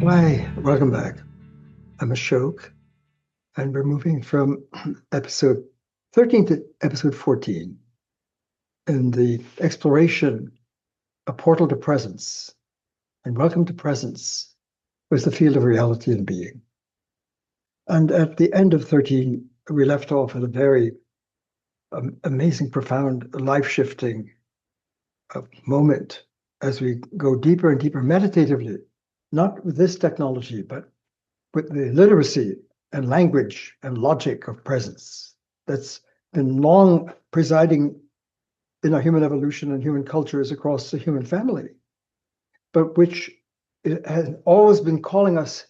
Hi, welcome back. I'm Ashok, and we're moving from episode 13 to episode 14 in the exploration, a portal to presence. And welcome to presence was the field of reality and being. And at the end of 13, we left off at a very amazing, profound, life shifting moment as we go deeper and deeper meditatively, not with this technology, but with the literacy and language and logic of presence that's been long presiding in our human evolution and human cultures across the human family, but which has always been calling us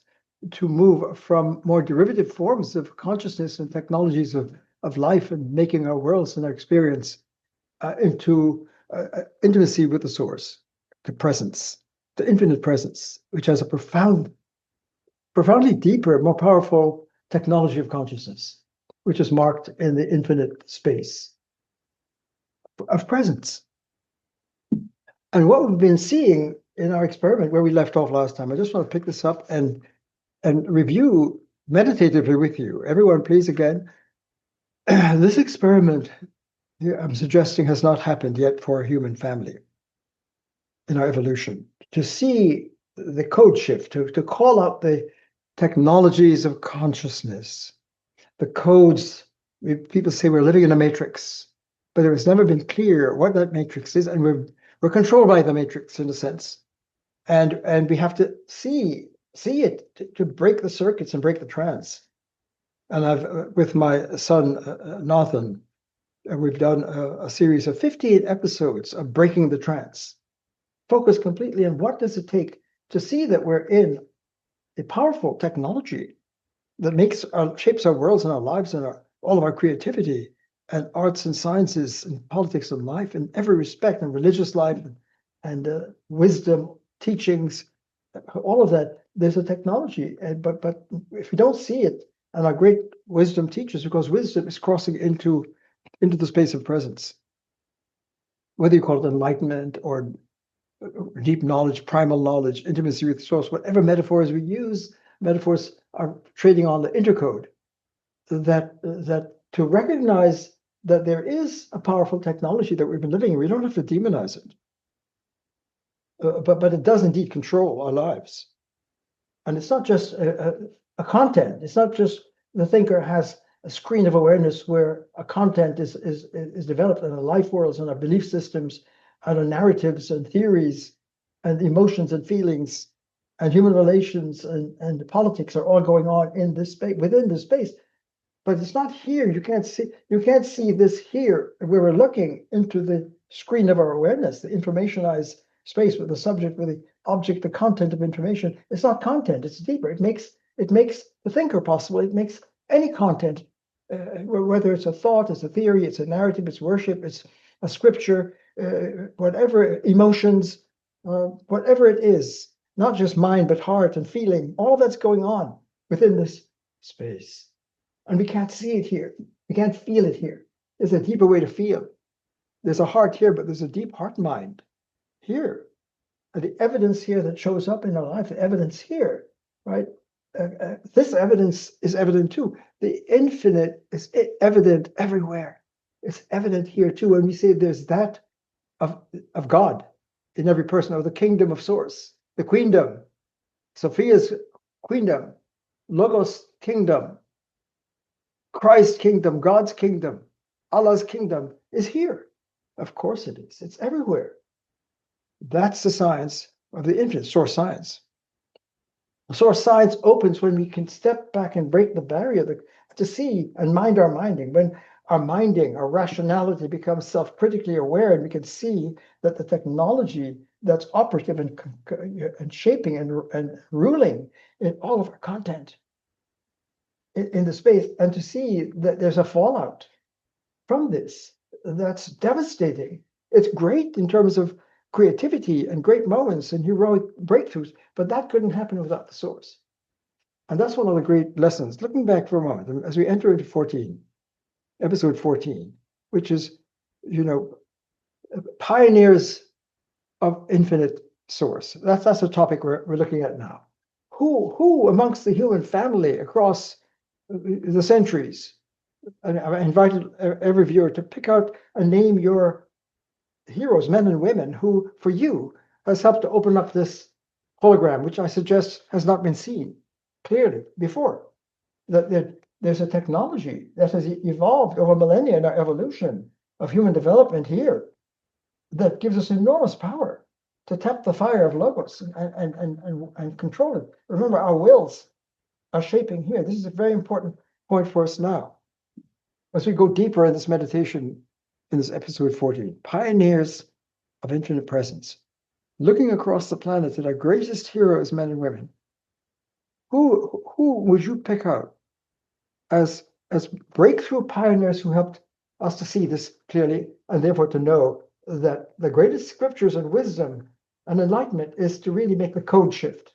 to move from more derivative forms of consciousness and technologies of life and making our worlds and our experience into intimacy with the source, the presence, the infinite presence, which has a profoundly deeper, more powerful technology of consciousness, which is marked in the infinite space of presence. And what we've been seeing in our experiment where we left off last time, I just want to pick this up and review meditatively with you. Everyone, please, again, this experiment I'm suggesting has not happened yet for a human family in our evolution. To see the code shift, to call out the technologies of consciousness, the codes. People say we're living in a matrix, but it has never been clear what that matrix is, and we're controlled by the matrix in a sense, and we have to see it to break the circuits and break the trance. And I've with my son Nathan, we've done a series of 15 episodes of breaking the trance, focus completely on what does it take to see that we're in a powerful technology that shapes our worlds and our lives and all of our creativity and arts and sciences and politics and life in every respect, and religious life and wisdom, teachings, all of that. There's a technology, but if we don't see it, and our great wisdom teaches, because wisdom is crossing into the space of presence, whether you call it enlightenment or deep knowledge, primal knowledge, intimacy with source, whatever metaphors we use, metaphors are trading on the intercode. That to recognize that there is a powerful technology that we've been living in, we don't have to demonize it, but it does indeed control our lives. And it's not just a content. It's not just the thinker has a screen of awareness where a content is developed, and our life worlds and our belief systems and our narratives and theories and emotions and feelings and human relations and politics are all going on in this space, within this space. But it's not here. You can't see this here where we're looking into the screen of our awareness, the informationized space with the subject, with the object, the content of information. It's not content, it's deeper. It makes the thinker possible. It makes any content, whether it's a thought, it's a theory, it's a narrative, it's worship, it's a scripture, whatever, emotions, whatever it is, not just mind, but heart and feeling, all that's going on within this space. And we can't see it here. We can't feel it here. There's a deeper way to feel. There's a heart here, but there's a deep heart mind here. And the evidence here that shows up in our life, the evidence here, right? This evidence is evident too. The infinite is evident everywhere. It's evident here too. When we say there's that of God in every person, of the kingdom of source, the queendom, Sophia's queendom, Logos kingdom, Christ's kingdom, God's kingdom, Allah's kingdom is here. Of course it is. It's everywhere. That's the science of the infinite, source science. Source science opens when we can step back and break the barrier to see and mind our minding. When our minding, our rationality becomes self-critically aware, and we can see that the technology that's operative and shaping and ruling in all of our content in the space, and to see that there's a fallout from this that's devastating. It's great in terms of creativity and great moments and heroic breakthroughs, but that couldn't happen without the source. And that's one of the great lessons. Looking back for a moment, as we enter into episode 14, which is, pioneers of infinite source. That's the topic we're looking at now. who amongst the human family across the centuries, and I invited every viewer to pick out and name your heroes, men and women, who for you has helped to open up this hologram, which I suggest has not been seen clearly before. That there's a technology that has evolved over millennia in our evolution of human development here that gives us enormous power to tap the fire of logos and control it. Remember, our wills are shaping here. This is a very important point for us now. As we go deeper in this meditation, in this episode 14, pioneers of infinite presence, looking across the planet at our greatest heroes, men and women, who would you pick out as breakthrough pioneers who helped us to see this clearly, and therefore to know that the greatest scriptures and wisdom and enlightenment is to really make the code shift.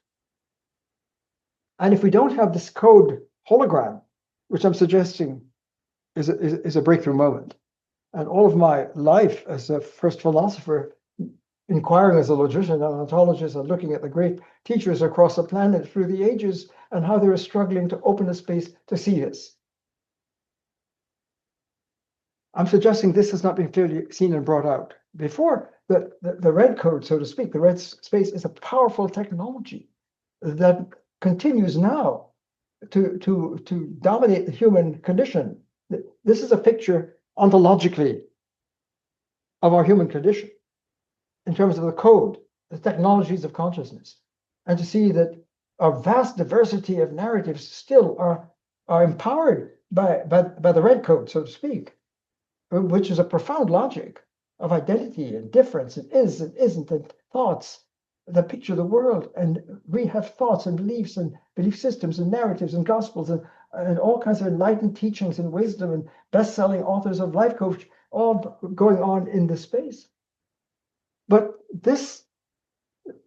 And if we don't have this code hologram, which I'm suggesting is a breakthrough moment, and all of my life as a first philosopher, inquiring as a logician and ontologist, and looking at the great teachers across the planet through the ages and how they were struggling to open a space to see this. I'm suggesting this has not been clearly seen and brought out. Before, the red code, so to speak, the red space is a powerful technology that continues now to dominate the human condition. This is a picture ontologically of our human condition in terms of the code, the technologies of consciousness, and to see that our vast diversity of narratives still are empowered by the red code, so to speak, which is a profound logic of identity and difference and is and isn't and thoughts that picture the world. And we have thoughts and beliefs and belief systems and narratives and gospels and all kinds of enlightened teachings and wisdom and best-selling authors of life coach all going on in this space. But this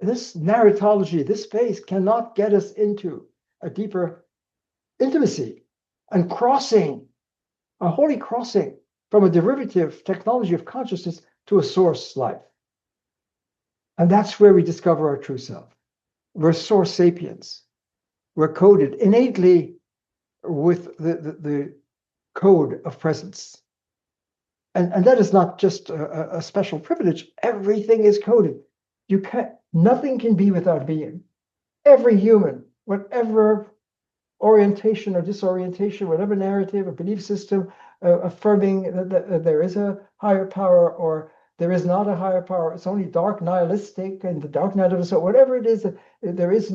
narratology, this space cannot get us into a deeper intimacy and crossing, a holy crossing from a derivative technology of consciousness to a source life. And that's where we discover our true self. We're source sapiens. We're coded innately with the code of presence. And that is not just a special privilege. Everything is coded. Nothing can be without being. Every human, whatever orientation or disorientation, whatever narrative or belief system affirming that there is a higher power or there is not a higher power, it's only dark, nihilistic, and the dark night of the soul, whatever it is, there is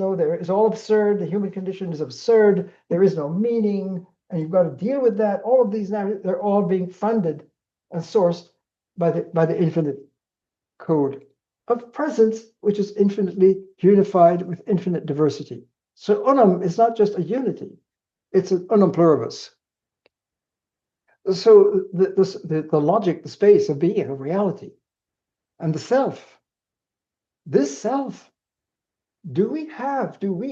all absurd. The human condition is absurd. There is no meaning, and you've got to deal with that. All of these narratives, they're all being funded and sourced by the infinite code of presence, which is infinitely unified with infinite diversity. So unum is not just a unity, it's an unum pluribus. So the logic, the space of being, of reality, and the self, this self, do we,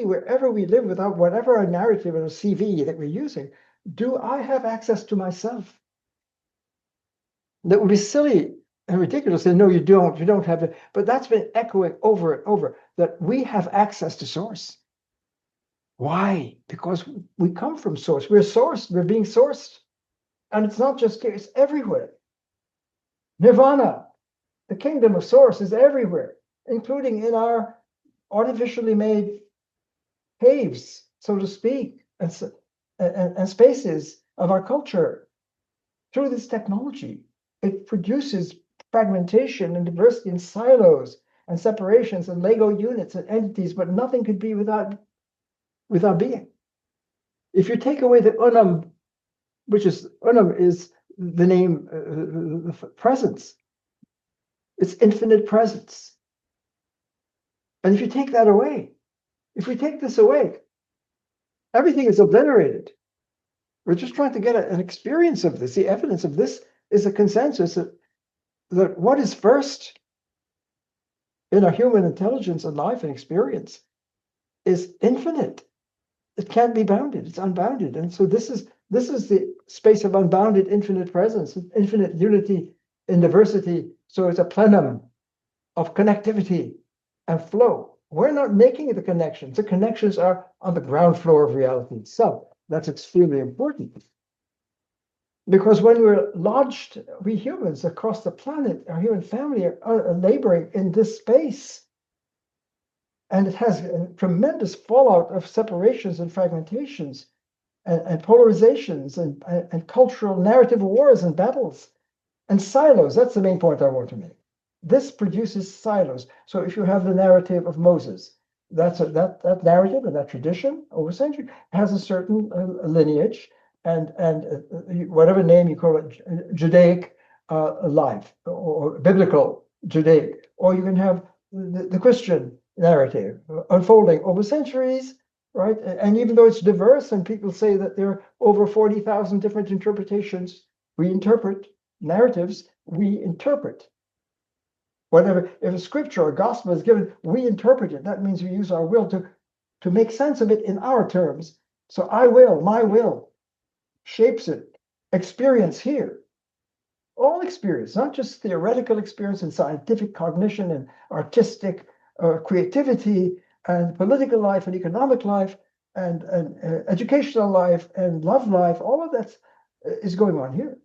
wherever we live, without whatever our narrative or CV that we're using, do I have access to myself? That would be silly and ridiculous to say, no, you don't have it. But that's been echoing over and over, that we have access to source. Why? Because we come from source. We're sourced. We're being sourced. And it's not just here, it's everywhere. Nirvana, the kingdom of source, is everywhere, including in our artificially made caves, so to speak, and spaces of our culture. Through this technology, it produces fragmentation and diversity and silos and separations and Lego units and entities, but nothing could be without being. If you take away the unum, unum is the name, the presence. It's infinite presence. And if you take that away, if we take this away, everything is obliterated. We're just trying to get an experience of this. The evidence of this is a consensus that what is first in our human intelligence and life and experience is infinite. It can't be bounded. It's unbounded. And so this is the space of unbounded infinite presence, infinite unity in diversity. So it's a plenum of connectivity and flow. we're not making the connections. The connections are on the ground floor of reality itself. That's extremely important. Because when we're lodged, we humans across the planet, our human family are laboring in this space. And it has a tremendous fallout of separations and fragmentations and polarizations and cultural narrative wars and battles and silos. That's the main point I want to make. This produces silos. So if you have the narrative of Moses, that narrative and that tradition over centuries has a certain lineage and whatever name you call it, Judaic life or biblical Judaic, or you can have the Christian narrative unfolding over centuries, right? And even though it's diverse and people say that there are over 40,000 different interpretations, we interpret narratives, we interpret. Whatever, if a scripture or gospel is given, we interpret it. That means we use our will to make sense of it in our terms. So my will shapes it. Experience here. All experience, not just theoretical experience and scientific cognition and artistic creativity and political life and economic life and educational life and love life. All of that is going on here.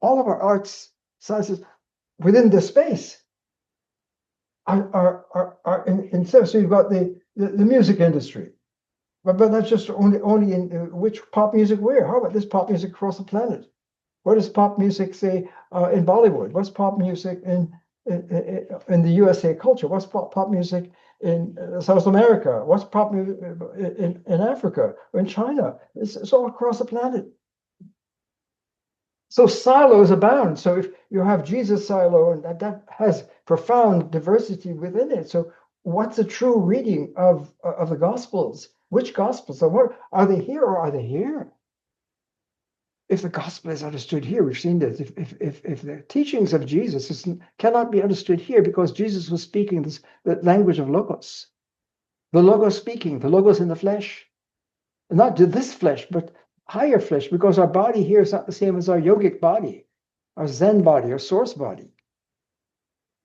All of our arts, sciences within this space are in so you've got the music industry, but that's just only in which pop music where. How about this pop music across the planet? What does pop music say in Bollywood? What's pop music in the USA culture? What's pop music in South America? What's pop music in Africa or in China? It's all across the planet. So silos abound. So if you have Jesus silo, and that has profound diversity within it. So what's a true reading of the Gospels? Which Gospels? So what are they here or are they here? If the gospel is understood here, we've seen this. If the teachings of Jesus cannot be understood here because Jesus was speaking the language of logos, the logos speaking, the logos in the flesh, not to this flesh, but higher flesh, because our body here is not the same as our yogic body, our Zen body, our source body.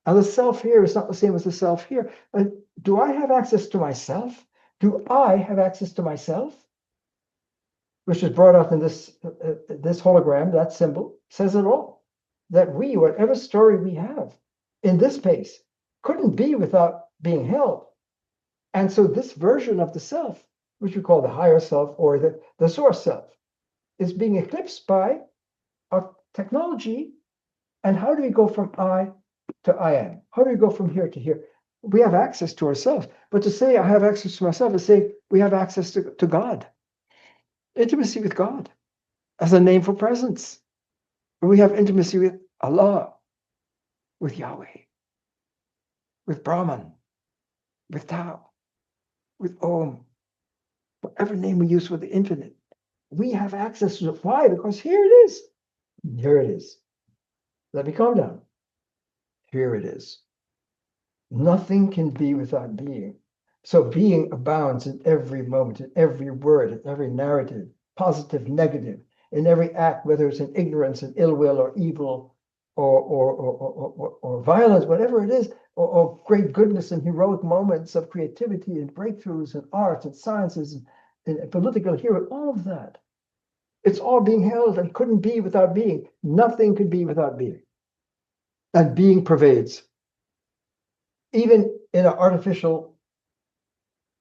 And the self here is not the same as the self here. And do I have access to myself? Do I have access to myself? Which is brought up in this hologram, that symbol, says it all. That we, whatever story we have in this space, couldn't be without being held. And so this version of the self, which we call the higher self or the source self, is being eclipsed by our technology. And how do we go from I to I am? How do we go from here to here? We have access to ourselves. But to say I have access to myself is saying we have access to God. Intimacy with God as a name for presence. We have intimacy with Allah, with Yahweh, with Brahman, with Tao, with Om, whatever name we use for the infinite. We have access to it. Why? Because here it is. Here it is. Let me calm down. Here it is. Nothing can be without being. So being abounds in every moment, in every word, in every narrative, positive, negative, in every act, whether it's in ignorance and ill will or evil or violence, whatever it is, or great goodness and heroic moments of creativity and breakthroughs in arts and sciences and political hero, all of that. It's all being held and couldn't be without being. Nothing could be without being. And being pervades. Even in our artificial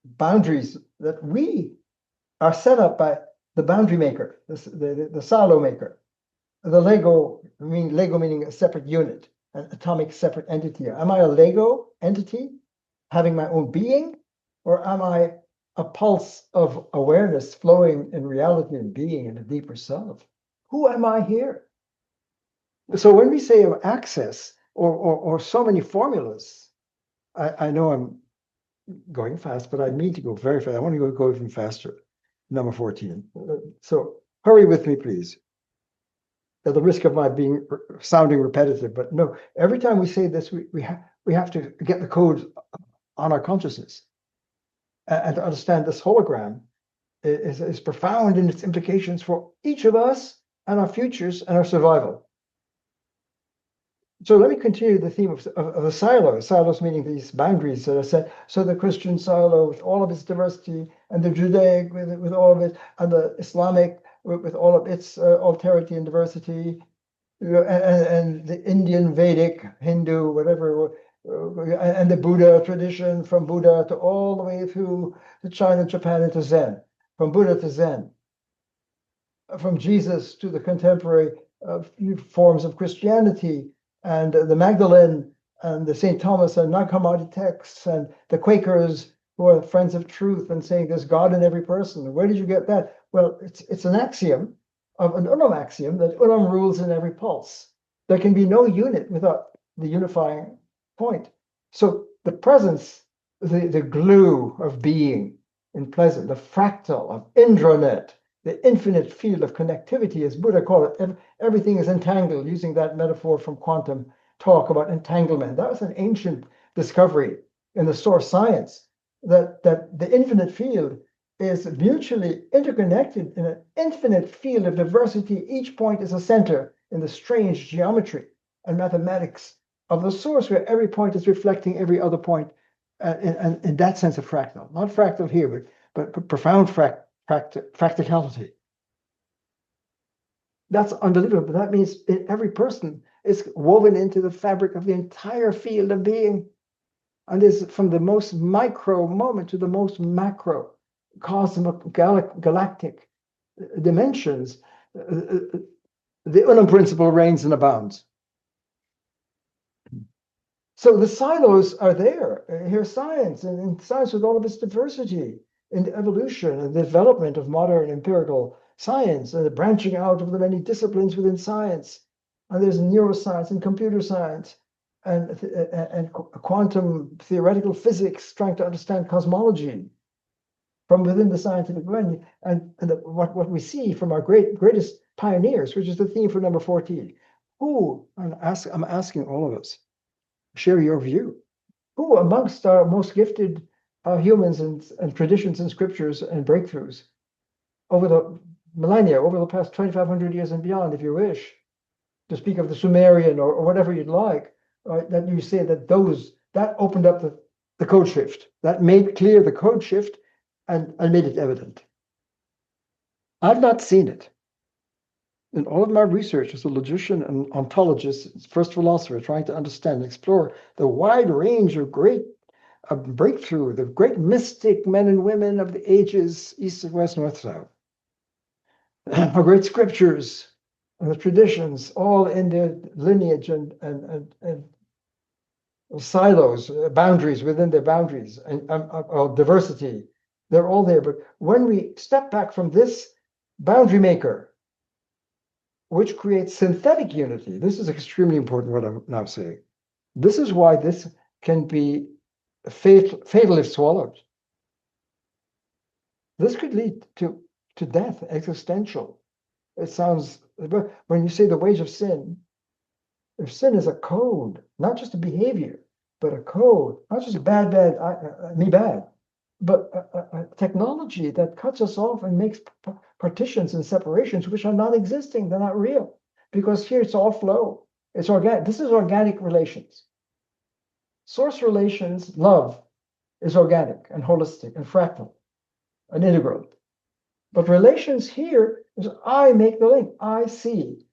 boundaries that we are set up by the boundary maker, the silo maker, the Lego, Lego meaning a separate unit, an atomic separate entity. Am I a Lego entity having my own being, or am I a pulse of awareness flowing in reality and being in a deeper self? Who am I here? So when we say of access or so many formulas, I know I'm going fast, but I mean to go very fast. I want to go even faster. Number 14. So hurry with me, please. At the risk of my sounding repetitive, but no, every time we say this, we have to get the code on our consciousness and to understand this hologram is profound in its implications for each of us and our futures and our survival. So let me continue the theme of the silos. Silos meaning these boundaries that are set. So the Christian silo with all of its diversity, and the Judaic with all of it, and the Islamic with all of its alterity and diversity, and the Indian Vedic, Hindu, whatever, and the Buddha tradition from Buddha to all the way through to China, Japan, and to Zen, from Buddha to Zen, from Jesus to the contemporary forms of Christianity, and the Magdalene and the St. Thomas and Nag Hammadi texts, and the Quakers who are friends of truth and saying there's God in every person. Where did you get that? Well, it's an axiom of an Unum axiom that Unum rules in every pulse. There can be no unit without the unifying point. So the presence, the glue of being in pleasant, the fractal of indranet, the infinite field of connectivity, as Buddha called it. Everything is entangled, using that metaphor from quantum talk about entanglement. That was an ancient discovery in the source science, that the infinite field is mutually interconnected in an infinite field of diversity. Each point is a center in the strange geometry and mathematics of the source, where every point is reflecting every other point, in that sense of fractal. Not fractal here, but profound practicality. That's unbelievable. That means every person is woven into the fabric of the entire field of being. And is from the most micro moment to the most macro cosmic galactic dimensions. The Unum principle reigns and abounds. So the silos are there. Here's science, and science with all of its diversity, in the evolution and the development of modern empirical science, and the branching out of the many disciplines within science. And there's neuroscience and computer science and quantum theoretical physics, trying to understand cosmology from within the scientific realm. And what we see from our greatest pioneers, which is the theme for number 14. I'm asking all of us, share your view. Who amongst our most gifted humans and traditions and scriptures and breakthroughs over the millennia, over the past 2,500 years and beyond, if you wish, to speak of the Sumerian or whatever you'd like, that you say that opened up the code shift, that made clear the code shift and made it evident. I've not seen it. In all of my research as a logician and ontologist, first philosopher, trying to understand and explore the wide range of great breakthrough, the great mystic men and women of the ages, east, west, north, south, our great scriptures and the traditions, all in their lineage and silos, boundaries within their boundaries, and diversity. They're all there. But when we step back from this boundary maker, which creates synthetic unity, this is extremely important, what I'm now saying. This is why this can be fatal if swallowed. This could lead to death, existential. It sounds, when you say the wage of sin, if sin is a code, not just a behavior, but a code, not just bad, me bad, but a technology that cuts us off and makes partitions and separations which are not existing, they're not real. Because here it's all flow. It's organic. This is organic relations. Source relations, love, is organic and holistic and fractal and integral. But relations here is I make the link. I see.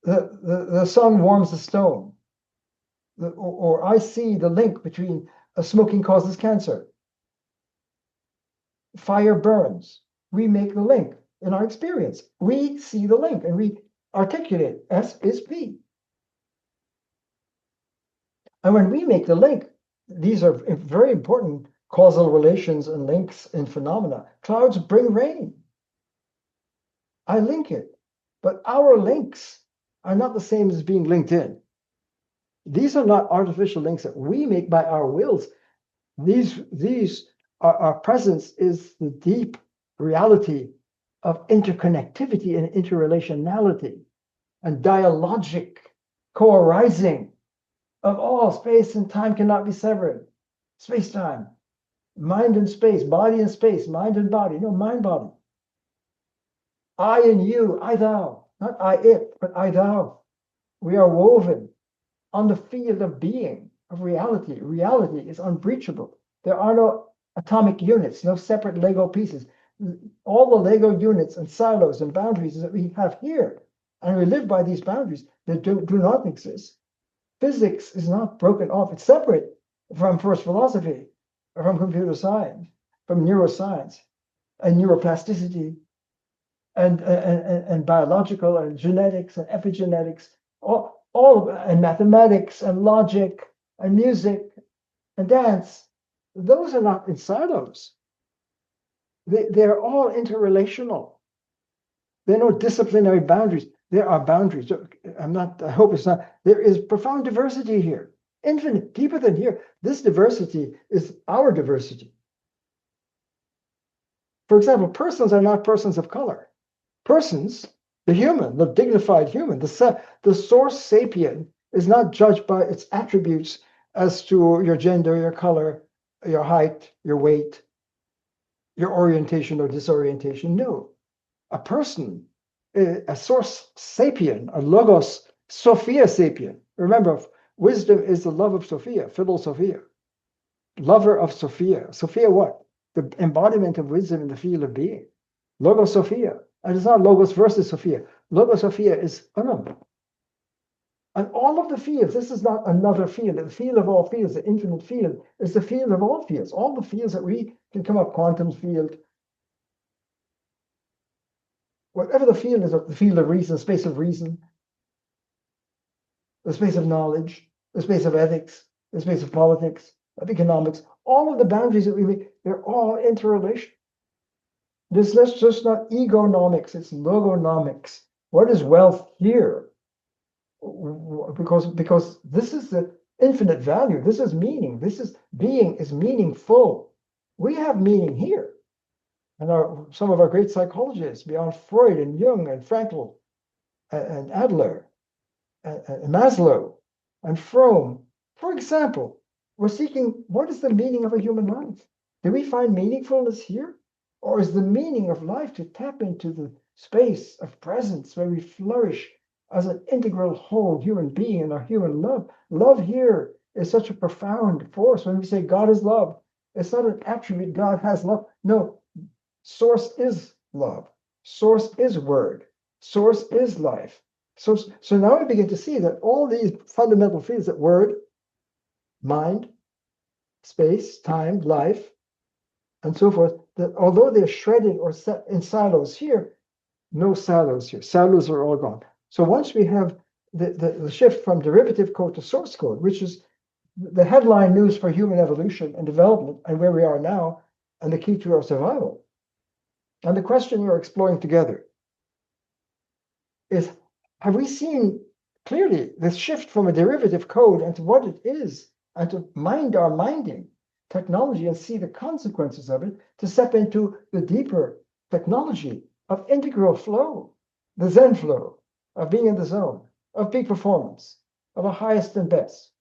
The sun warms the stone. Or I see the link between smoking causes cancer. Fire burns. We make the link in our experience. We see the link and we articulate S is P. And when we make the link, these are very important causal relations and links in phenomena. Clouds bring rain. I link it. But our links are not the same as being linked in. These are not artificial links that we make by our wills. These are, our presence is the deep reality of interconnectivity and interrelationality and dialogic co-arising of all space and time cannot be severed. Space-time, mind and space, body and space, mind and body, mind, body. I and you, I, thou, not I, it, but I, thou. We are woven on the field of being, of reality. Reality is unbreachable. There are no atomic units, no separate Lego pieces. All the Lego units and silos and boundaries that we have here, and we live by these boundaries that do not exist. Physics is not broken off. It's separate from first philosophy, from computer science, from neuroscience, and neuroplasticity, and biological and genetics and epigenetics, and mathematics and logic and music and dance. Those are not in silos. They're all interrelational. There are no disciplinary boundaries. There are boundaries. I hope it's not. There is profound diversity here, infinite, deeper than here. This diversity is our diversity. For example, persons are not persons of color. Persons, the human, the dignified human, the source sapien is not judged by its attributes as to your gender, your color, your height, your weight, your orientation or disorientation. No. A person, a source sapien, a logos, Sophia sapien. Remember, wisdom is the love of Sophia, philosophia. Lover of Sophia. Sophia what? The embodiment of wisdom in the field of being. Logos Sophia. And it's not Logos versus Sophia. Logos Sophia is Unum. And all of the fields, this is not another field. The field of all fields, the infinite field, is the field of all fields. All the fields that we can come up, quantum field, whatever the field is, the field of reason, the space of reason, the space of knowledge, the space of ethics, the space of politics, of economics, all of the boundaries that we make, they're all interrelated. This is just not egonomics, it's logonomics. What is wealth here? Because this is the infinite value. This is meaning. This is being is meaningful. We have meaning here. And some of our great psychologists, beyond Freud and Jung and Frankl and Adler and Maslow and Fromm, for example, we're seeking what is the meaning of a human life? Do we find meaningfulness here? Or is the meaning of life to tap into the space of presence where we flourish as an integral whole human being and our human love? Love here is such a profound force. When we say God is love, it's not an attribute, God has love. No, source is love. Source is word. Source is life. So now we begin to see that all these fundamental fields, that word, mind, space, time, life, and so forth, that although they're shredded or set in silos here, no silos here. Silos are all gone. So once we have the shift from derivative code to source code, which is the headline news for human evolution and development and where we are now, and the key to our survival. And the question we're exploring together is, have we seen clearly this shift from a derivative code into what it is, and to mind our minding technology and see the consequences of it, to step into the deeper technology of integral flow, the Zen flow, of being in the zone, of peak performance, of a highest and best,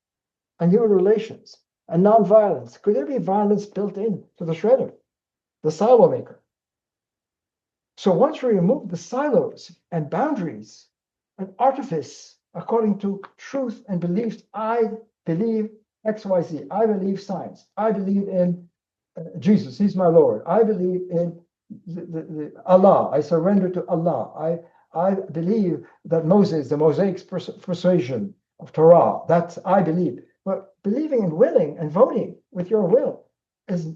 and human relations, and non-violence. Could there be violence built in to the shredder, the silo maker? So once we remove the silos and boundaries and artifice according to truth and beliefs, I believe XYZ, I believe science, I believe in Jesus, he's my Lord, I believe in the Allah, I surrender to Allah, I believe that Moses, the Mosaic persuasion of Torah, that's I believe. But believing and willing and voting with your will is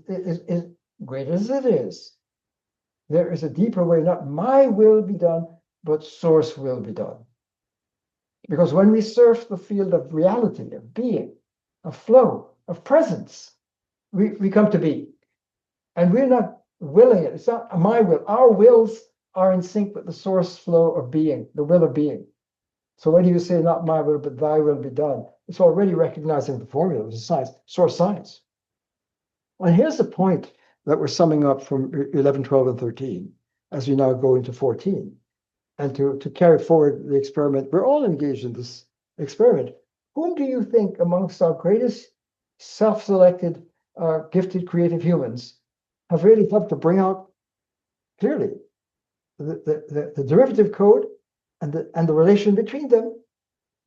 great as it is. There is a deeper way, not my will be done, but source will be done. Because when we surf the field of reality, of being, of flow, of presence, we come to be. And we're not willing it. It's not my will. Our wills are in sync with the source flow of being, the will of being. So when you say not my will, but thy will be done, it's already recognizing the formula of science, source science. And here's the point that we're summing up from 11, 12, and 13, as we now go into 14. And to carry forward the experiment, we're all engaged in this experiment. Whom do you think amongst our greatest self-selected, gifted, creative humans have really helped to bring out clearly the derivative code and the relation between them,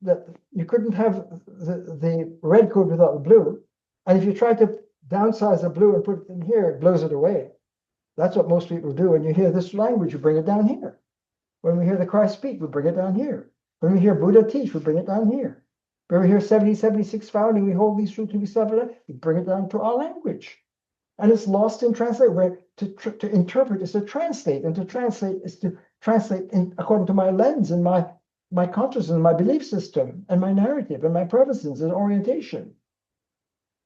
that you couldn't have the red code without the blue. And if you try to downsize the blue and put it in here, it blows it away. That's what most people do. When you hear this language, you bring it down here. When we hear the Christ speak, we bring it down here. When we hear Buddha teach, we bring it down here. When we hear 1776 founding, we hold these truths to be self-evident, we bring it down to our language. And it's lost in translate. Where to interpret is to translate, and to translate is to translate in according to my lens and my consciousness and my belief system and my narrative and my preferences and orientation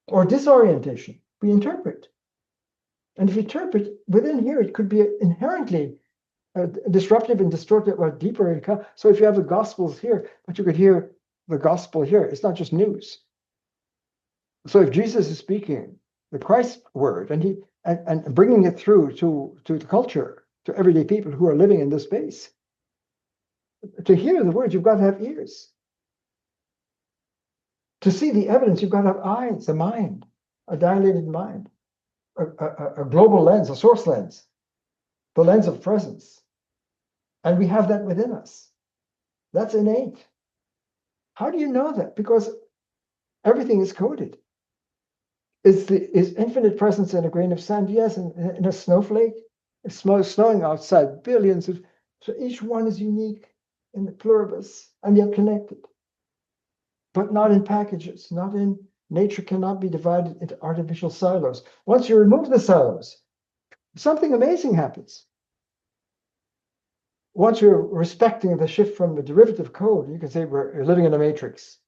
or disorientation. We interpret. And if you interpret within here, it could be inherently disruptive and distorted or deeper. So if you have the Gospels here, but you could hear the Gospel here, it's not just news. So if Jesus is speaking the Christ word and bringing it through to the culture, to everyday people who are living in this space, to hear the words, you've got to have ears. To see the evidence, you've got to have eyes, a mind, a dilated mind, a global lens, a source lens, the lens of presence. And we have that within us. That's innate. How do you know that? Because everything is coded. Is infinite presence in a grain of sand? Yes, in a snowflake. It's snowing outside, billions of, so each one is unique in the pluribus and yet connected. But not in packages, not in, nature cannot be divided into artificial silos. Once you remove the silos, something amazing happens. Once you're respecting the shift from the derivative code, you can say we're living in a matrix.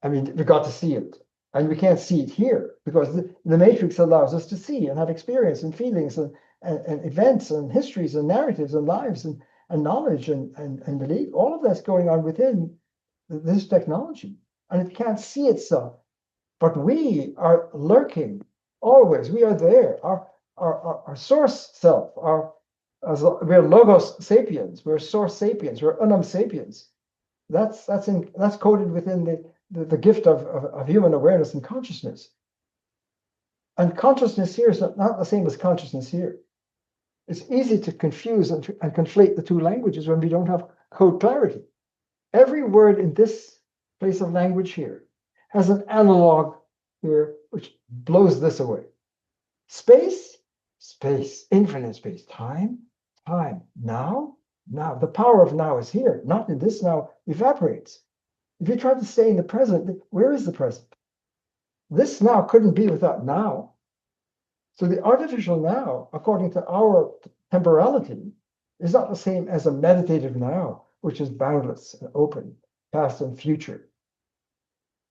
I mean, we got to see it. And we can't see it here because the matrix allows us to see and have experience and feelings and events and histories and narratives and lives and knowledge and belief. All of that's going on within this technology. And it can't see itself. But we are lurking always. We are there. Our source self, we're logos sapiens, we're source sapiens, we're unum sapiens. That's coded within the gift of human awareness and consciousness. And consciousness here is not the same as consciousness here. It's easy to confuse and conflate the two languages when we don't have code clarity. Every word in this place of language here has an analog here which blows this away. Space, space, infinite space. Time, time. Now, now. The power of now is here. Not in this now evaporates. If you try to stay in the present, where is the present? This now couldn't be without now. So the artificial now, according to our temporality, is not the same as a meditative now, which is boundless and open, past and future,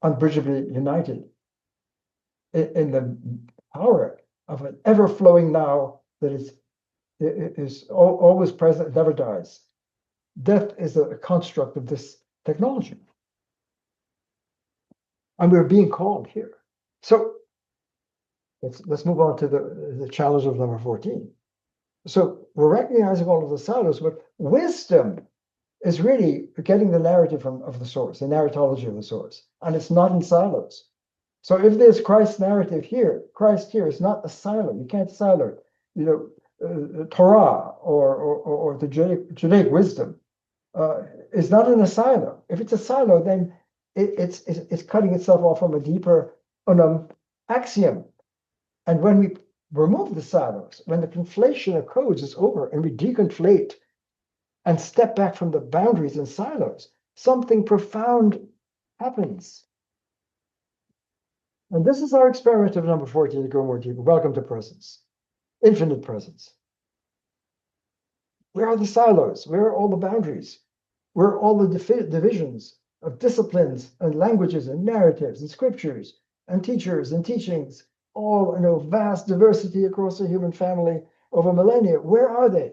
unbridgeably united in the power of an ever-flowing now that is always present, never dies. Death is a construct of this technology. And we're being called here. So let's move on to the challenge of number 14. So we're recognizing all of the silos, but wisdom is really getting the narrative of the source, the narratology of the source, and it's not in silos. So if there's Christ's narrative here, Christ here is not a silo. You can't silo it. You know, Torah or the Judaic wisdom is not in a silo. If it's a silo, then it's cutting itself off from a deeper axiom. And when we remove the silos, when the conflation of codes is over and we deconflate and step back from the boundaries and silos, something profound happens. And this is our experiment of number 14 to go more deeper. Welcome to presence, infinite presence. Where are the silos? Where are all the boundaries? Where are all the divisions of disciplines and languages and narratives and scriptures and teachers and teachings, all in a vast diversity across the human family over millennia? Where are they?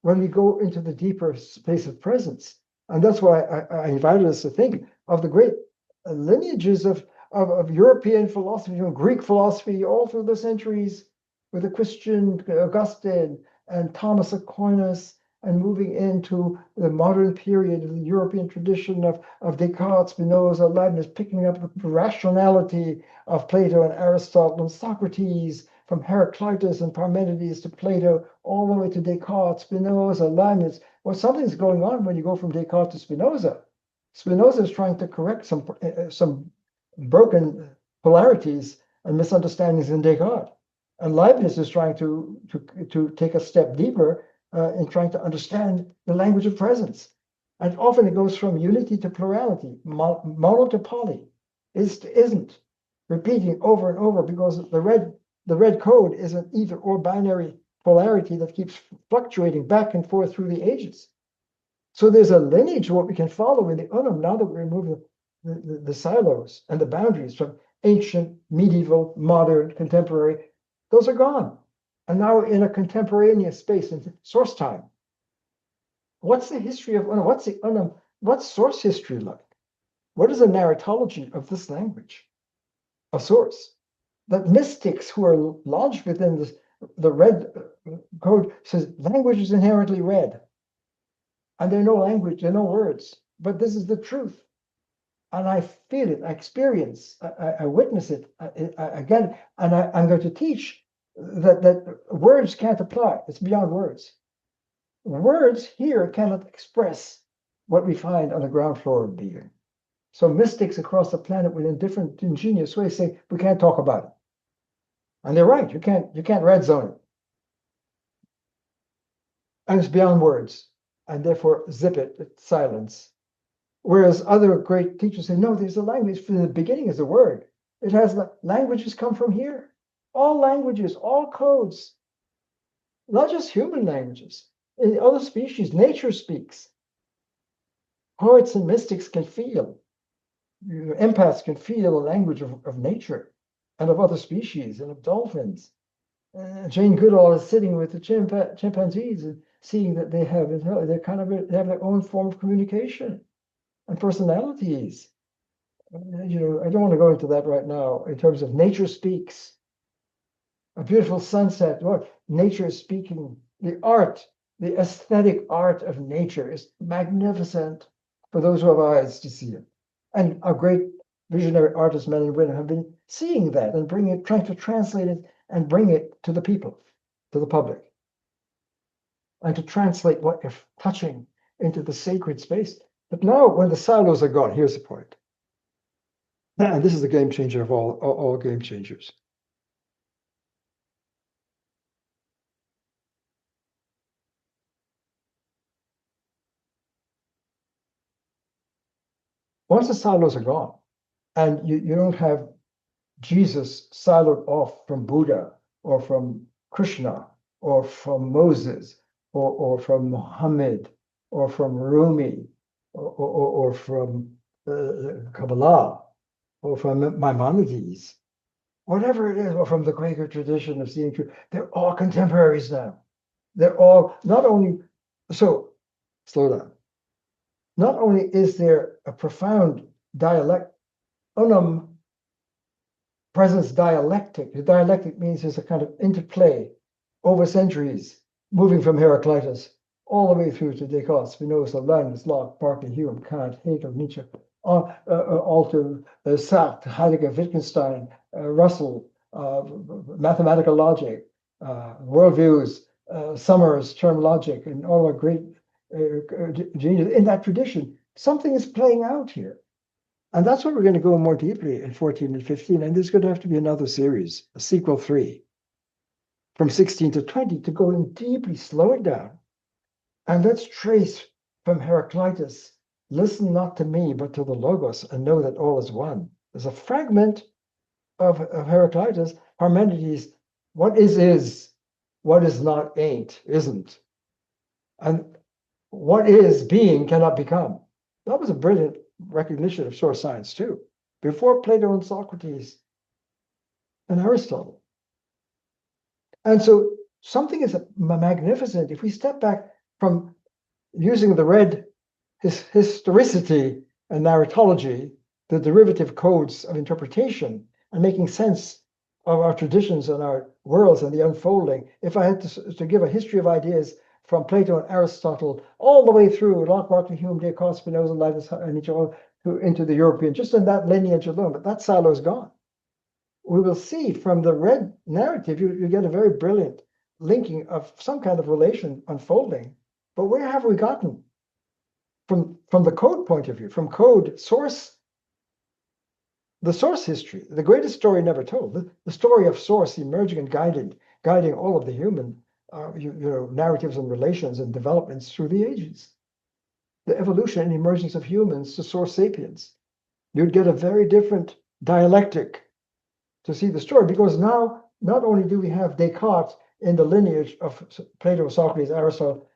When we go into the deeper space of presence. And that's why I invited us to think of the great lineages of European philosophy, Greek philosophy, all through the centuries, with the Christian Augustine and Thomas Aquinas, and moving into the modern period of the European tradition of Descartes, Spinoza, Leibniz, picking up the rationality of Plato and Aristotle and Socrates, from Heraclitus and Parmenides to Plato, all the way to Descartes, Spinoza, Leibniz. Well, something's going on when you go from Descartes to Spinoza. Spinoza is trying to correct some broken polarities and misunderstandings in Descartes. And Leibniz is trying to take a step deeper in trying to understand the language of presence. And often it goes from unity to plurality, mono to poly, is to isn't, repeating over and over because the red code is an either or binary polarity that keeps fluctuating back and forth through the ages. So there's a lineage of what we can follow in the Unum now that we remove the silos and the boundaries from ancient, medieval, modern, contemporary. Those are gone. And now we're in a contemporaneous space in source time. What's the history of Unum? What's the Unum? What's source history like? What is the narratology of this language? A source. The mystics who are lodged within the red code says language is inherently red. And there are no language, there are no words. But this is the truth. And I feel it, I experience, I witness it again. And I'm going to teach that words can't apply. It's beyond words. Words here cannot express what we find on the ground floor of being. So mystics across the planet within different ingenious ways say, we can't talk about it. And they're right, you can't red zone it. And it's beyond words. And therefore zip it, it's silence. Whereas other great teachers say, no, there's a language from the beginning is a word. It has languages come from here. All languages, all codes, not just human languages. In other species, nature speaks. Poets and mystics can feel. Empaths can feel the language of nature and of other species and of dolphins. Jane Goodall is sitting with the chimpanzees and seeing that they have they have their own form of communication and personalities. I don't want to go into that right now in terms of nature speaks. A beautiful sunset, what nature is speaking. The art, the aesthetic art of nature is magnificent for those who have eyes to see it. And our great visionary artists, men and women, have been seeing that and trying to translate it and bring it to the people, to the public. And to translate what you're touching into the sacred space. But now, when the silos are gone, here's the point. And this is the game changer of all game changers. Once the silos are gone, and you don't have Jesus siloed off from Buddha or from Krishna or from Moses or from Muhammad or from Rumi or from Kabbalah or from Maimonides, whatever it is, or from the Quaker tradition of seeing truth, they're all contemporaries now. They're all not only, so slow down. Not only is there a profound dialect, Unum presence dialectic. The dialectic means there's a kind of interplay over centuries, moving from Heraclitus all the way through to Descartes, Spinoza, Leibniz, Locke, Berkeley, Hume, Kant, Hegel, Nietzsche, all to Sartre, Heidegger, Wittgenstein, Russell, mathematical logic, worldviews, Summers, term logic, and all our great genius in that tradition. Something is playing out here. And that's what we're going to go more deeply in 14 and 15. And there's going to have to be another series, a sequel 3, from 16 to 20, to go in deeply, slow it down. And let's trace from Heraclitus, listen not to me, but to the Logos, and know that all is one. There's a fragment of Heraclitus, Parmenides, what is, what is not ain't, isn't. And what is being cannot become. That was a brilliant recognition of source science too, before Plato and Socrates and Aristotle. And so something is magnificent. If we step back from using the red historicity and narratology, the derivative codes of interpretation, and making sense of our traditions and our worlds and the unfolding, if I had to give a history of ideas from Plato and Aristotle all the way through Locke, Berkeley, Hume, Descartes, Spinoza, Leibniz, and Nietzsche, into the European, just in that lineage alone, but that silo is gone. we will see from the red narrative, you get a very brilliant linking of some kind of relation unfolding. But where have we gotten? From the code point of view, from code source, the source history, the greatest story never told, the story of source emerging and guiding all of the human narratives and relations and developments through the ages. The evolution and emergence of humans to source sapiens. You'd get a very different dialectic to see the story, because now not only do we have Descartes in the lineage of Plato, Socrates, Aristotle,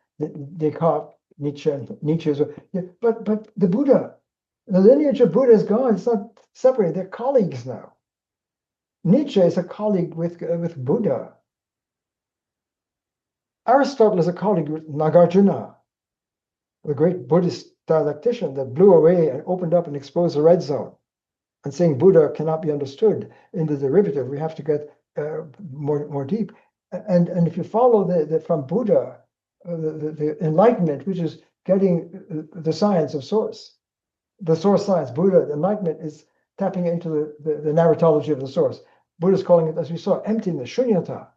Descartes, Nietzsche, but the Buddha, the lineage of Buddha is gone. It's not separated. They're colleagues now. Nietzsche is a colleague with Buddha. Aristotle is a colleague with Nagarjuna, the great Buddhist dialectician that blew away and opened up and exposed the red zone, and saying Buddha cannot be understood in the derivative. We have to get more deep. And if you follow from Buddha, the enlightenment, which is getting the science of source, the source science, Buddha, the enlightenment is tapping into the narratology of the source. Buddha's calling it, as we saw, emptiness, shunyata.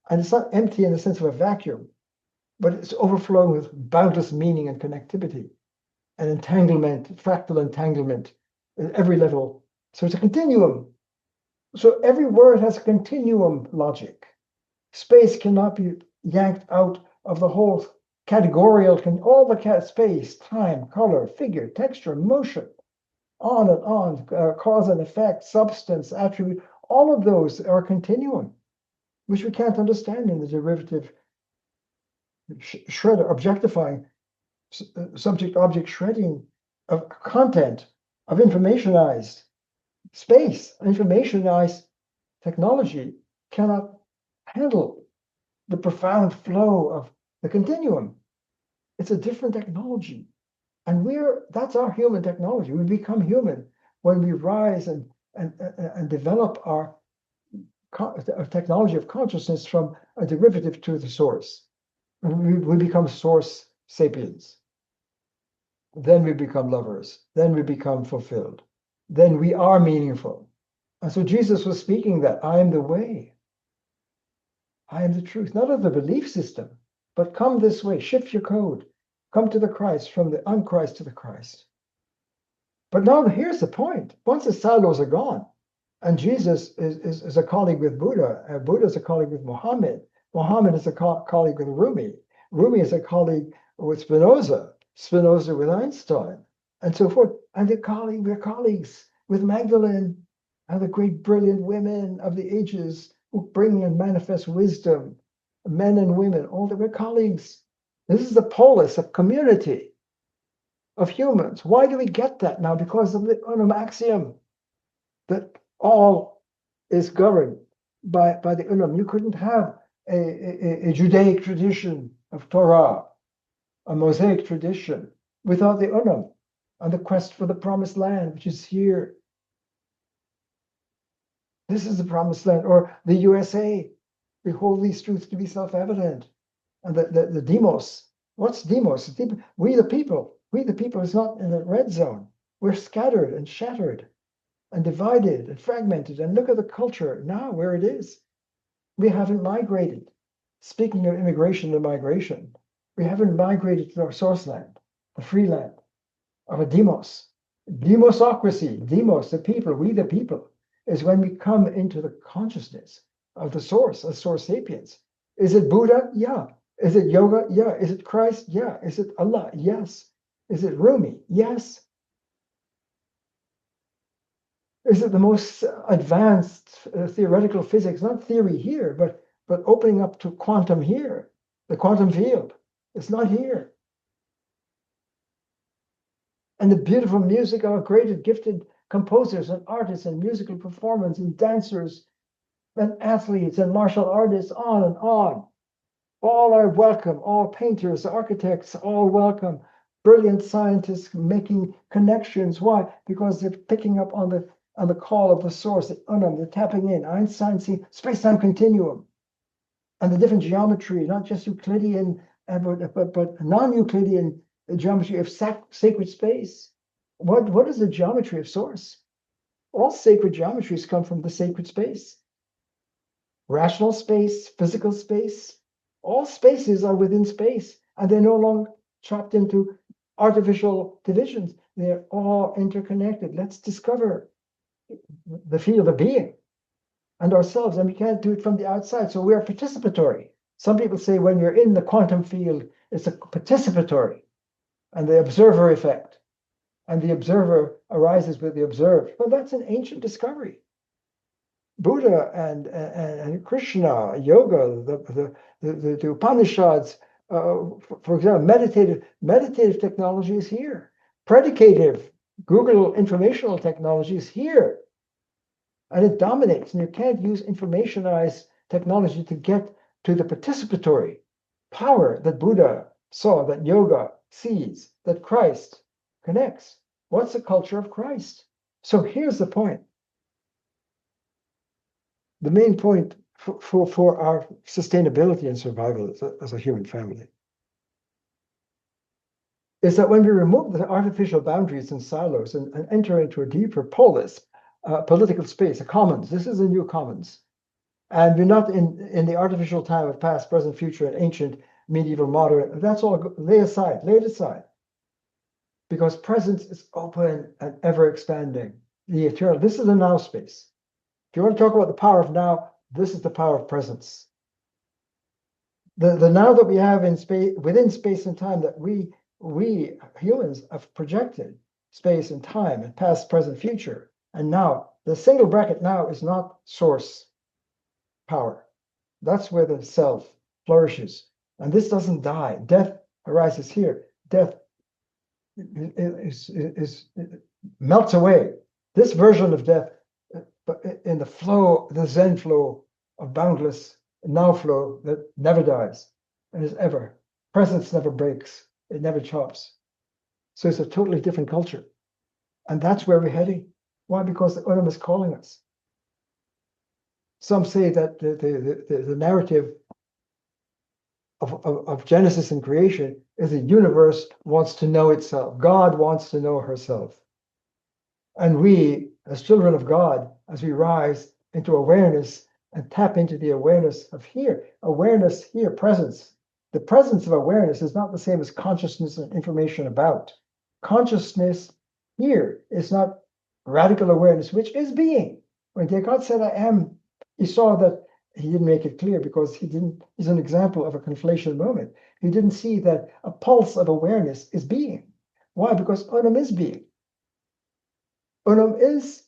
And it's not empty in the sense of a vacuum, but it's overflowing with boundless meaning and connectivity and entanglement, fractal entanglement at every level. So it's a continuum. So every word has a continuum logic. Space cannot be yanked out of the whole categorical, all the space, time, color, figure, texture, motion, on and on, cause and effect, substance, attribute, all of those are a continuum, which we can't understand in the derivative shredder, objectifying, subject-object shredding of content, of informationized space. Informationized technology cannot handle the profound flow of the continuum. It's a different technology. And that's our human technology. We become human when we rise and develop our technology of consciousness from a derivative to the source. And we become source sapiens. Then we become lovers. Then we become fulfilled. Then we are meaningful. And so Jesus was speaking that I am the way. I am the truth, not of the belief system, but come this way, shift your code, come to the Christ, from the unchrist to the Christ. But now here's the point. Once the silos are gone, and Jesus is a colleague with Buddha, and Buddha is a colleague with Muhammad, Muhammad is a colleague with Rumi, Rumi is a colleague with Spinoza, Spinoza with Einstein, and so forth. And we're colleagues with Magdalene and the great brilliant women of the ages who bring and manifest wisdom, men and women, all that we're colleagues. This is the polis of community of humans. Why do we get that now? Because of the Unum axiom that all is governed by the Unum. You couldn't have a Judaic tradition of Torah, a Mosaic tradition, without the Unum and the quest for the promised land, which is here. This is the promised land, or the USA. We hold these truths to be self-evident. And the demos, what's demos? We the people is not in the red zone. We're scattered and shattered and divided and fragmented. And look at the culture now where it is. We haven't migrated. Speaking of immigration and migration, we haven't migrated to our source land, the free land of a demos. Demosocracy, demos, the people, we the people, is when we come into the consciousness of the source, of source sapiens. Is it Buddha? Yeah. Is it yoga? Yeah. Is it Christ? Yeah. Is it Allah? Yes. Is it Rumi? Yes. Is it the most advanced theoretical physics? Not theory here, but opening up to quantum here, the quantum field. It's not here. And the beautiful music of great gifted composers and artists and musical performers and dancers and athletes and martial artists, on and on. All are welcome, all painters, architects, all welcome. Brilliant scientists making connections. Why? Because they're picking up on the call of the source, the Unum, they're tapping in. Einstein seeing space-time continuum and the different geometry, not just Euclidean, but non-Euclidean geometry of sacred space. What is the geometry of source? All sacred geometries come from the sacred space. Rational space, physical space, all spaces are within space, and they're no longer chopped into artificial divisions. They're all interconnected. Let's discover the field of being and ourselves, and we can't do it from the outside. So we are participatory. Some people say when you're in the quantum field, it's a participatory, and the observer effect, and the observer arises with the observed. Well, that's an ancient discovery. Buddha and Krishna, yoga, the Upanishads, for example, meditative technology is here. Predicative, Google informational technology is here. And it dominates, and you can't use informationized technology to get to the participatory power that Buddha saw, that yoga sees, that Christ connects. What's the culture of Christ? So here's the point. The main point for our sustainability and survival as a human family is that when we remove the artificial boundaries and silos and enter into a deeper polis, political space, a commons, this is a new commons. And we're not in the artificial time of past, present, future, and ancient, medieval, modern. That's all lay it aside. Because presence is open and ever expanding, the eternal. This is the now space. If you want to talk about the power of now, this is the power of presence. The now that we have in space, within space and time, that we humans have projected space and time and past, present, future. And now the single bracket now is not source power. That's where the self flourishes. And this doesn't die. Death arises here. Death is melts away. This version of death, but in the flow, the Zen flow of boundless now flow that never dies and is ever. Presence never breaks. It never chops. So it's a totally different culture. And that's where we're heading. Why? Because the Unum is calling us. Some say that the narrative of Genesis and creation is the universe wants to know itself. God wants to know herself. And we, as children of God, as we rise into awareness and tap into the awareness of here, presence. The presence of awareness is not the same as consciousness and information about. Consciousness here is not radical awareness, which is being. When Descartes said, I am, he saw that he didn't make it clear because he's an example of a conflation moment. He didn't see that a pulse of awareness is being. Why? Because Unum is being. Unum is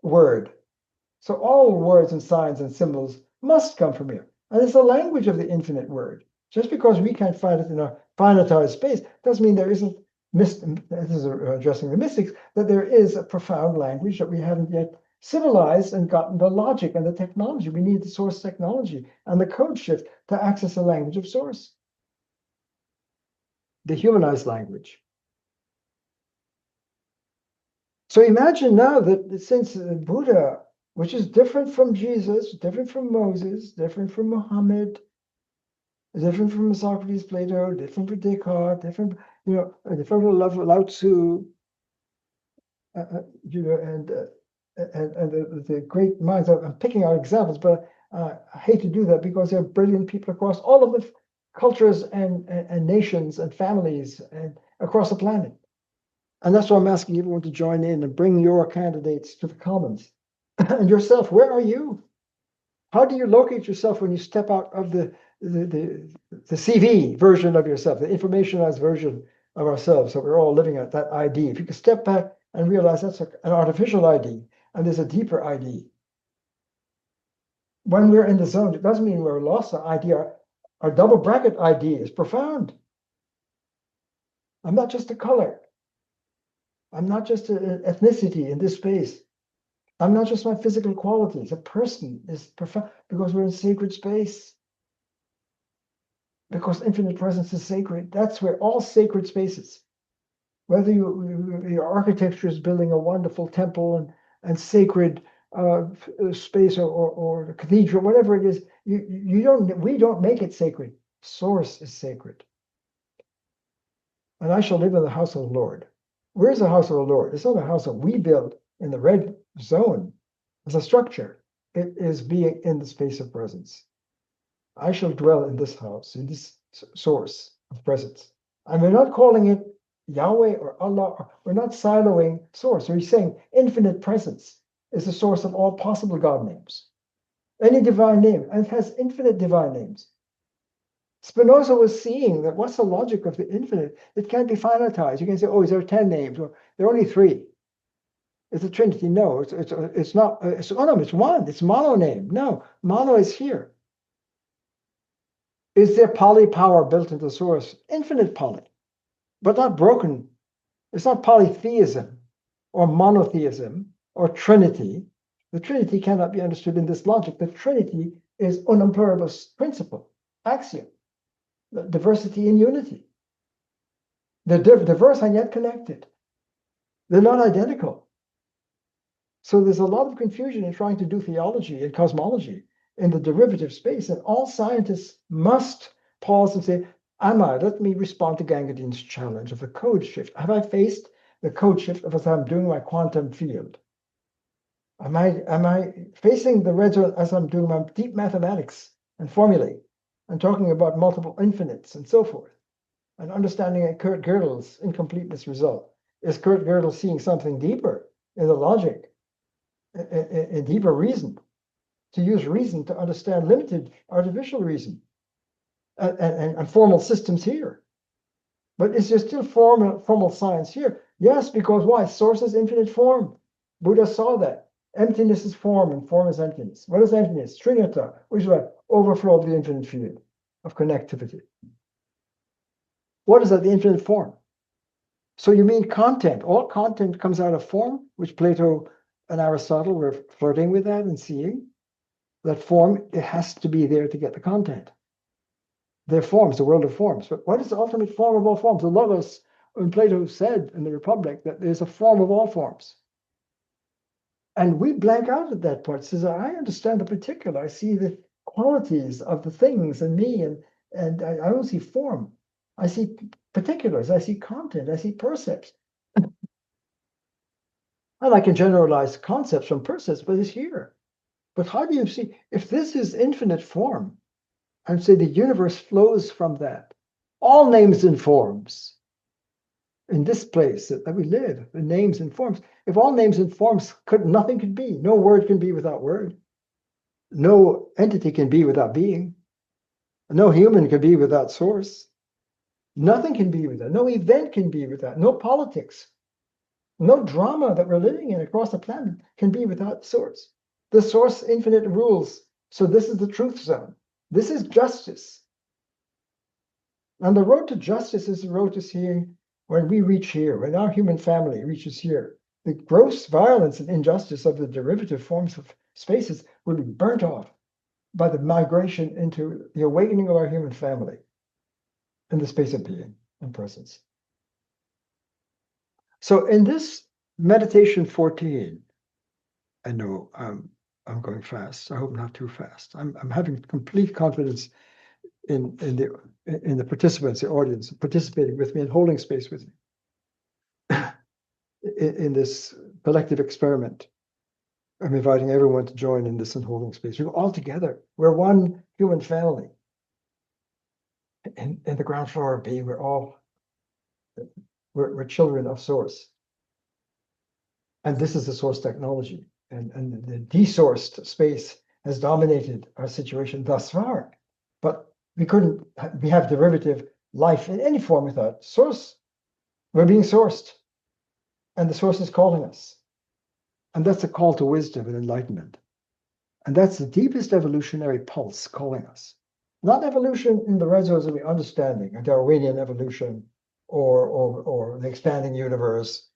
word. So all words and signs and symbols must come from here. And it's the language of the infinite word. Just because we can't find it in a finitized space doesn't mean there isn't, this is addressing the mystics, that there is a profound language that we haven't yet civilized and gotten the logic and the technology. We need the source technology and the code shift to access the language of source. The humanized language. So imagine now that since Buddha, which is different from Jesus, different from Moses, different from Muhammad, different from Socrates, Plato, different from Descartes, different from Lao Tzu, and the great minds. I'm picking out examples, but I hate to do that because they're brilliant people across all of the cultures and nations and families and across the planet. And that's why I'm asking everyone to join in and bring your candidates to the commons. And yourself, where are you? How do you locate yourself when you step out of the CV version of yourself, the informationized version of ourselves that we're all living at, that ID? If you can step back and realize that's an artificial ID, and there's a deeper ID. When we're in the zone, it doesn't mean we're lost the ID. Our double bracket ID is profound. I'm not just a color. I'm not just an ethnicity in this space. I'm not just my physical qualities. A person is profound because we're in sacred space. Because infinite presence is sacred. That's where all sacred spaces, whether your architecture is building a wonderful temple and sacred space or a cathedral, whatever it is, we don't make it sacred. Source is sacred. And I shall live in the house of the Lord. Where's the house of the Lord? It's not a house that we build. in the red zone as a structure. It is being in the space of presence. I shall dwell in this house, in this source of presence. And we're not calling it Yahweh or Allah. We're not siloing source. We're saying infinite presence is the source of all possible God names. Any divine name, and it has infinite divine names. Spinoza was seeing that what's the logic of the infinite? It can't be finitized. You can say, oh, is there 10 names? Or there are only 3. It's a trinity. No, it's not. It's one. It's mono name. No, mono is here. Is there poly power built into the source? Infinite poly, but not broken. It's not polytheism or monotheism or trinity. The trinity cannot be understood in this logic. The trinity is unum pluribus principle, axiom, the diversity in unity. They're diverse and yet connected. They're not identical. So there's a lot of confusion in trying to do theology and cosmology in the derivative space, and all scientists must pause and say, let me respond to Gangadine's challenge of the code shift. Have I faced the code shift of as I'm doing my quantum field? Am I facing the red zone as I'm doing my deep mathematics and formulae and talking about multiple infinites and so forth, and understanding Kurt Gödel's incompleteness result? Is Kurt Gödel seeing something deeper in the logic, a deeper reason? To use reason to understand limited artificial reason and formal systems here. But is there still formal science here? Yes, because why? Source is infinite form. Buddha saw that. Emptiness is form and form is emptiness. What is emptiness? Shunyata, which is what? Overflow of the infinite field of connectivity. What is that? The infinite form. So you mean content. All content comes out of form, which Plato and Aristotle were flirting with that and seeing. That form, it has to be there to get the content. They're forms, the world of forms. But what is the ultimate form of all forms? The Logos, when Plato said in the Republic that there's a form of all forms. And we blank out at that part. It says, I understand the particular. I see the qualities of the things and me, and I don't see form. I see particulars. I see content. I see percepts. And I can generalize concepts from percepts, but it's here. But how do you see, if this is infinite form, and say the universe flows from that, all names and forms, in this place that we live, the names and forms, if all names and forms nothing could be, no word can be without word, no entity can be without being, no human can be without source, nothing can be without, no event can be without, no politics, no drama that we're living in across the planet can be without source. The source infinite rules. So this is the truth zone. This is justice. And the road to justice is the road to seeing when we reach here, when our human family reaches here, the gross violence and injustice of the derivative forms of spaces will be burnt off by the migration into the awakening of our human family in the space of being and presence. So in this meditation 14, I know I'm going fast. I hope not too fast. I'm having complete confidence in the participants, the audience, participating with me and holding space with me in this collective experiment. I'm inviting everyone to join in this and holding space. We're all together. We're one human family. In the ground floor of being, we're children of source. And this is the source technology. And the desourced space has dominated our situation thus far. But we have derivative life in any form without source. We're being sourced. And the source is calling us. And that's a call to wisdom and enlightenment. And that's the deepest evolutionary pulse calling us. Not evolution in the red zones of the understanding, a Darwinian evolution, or the expanding universe,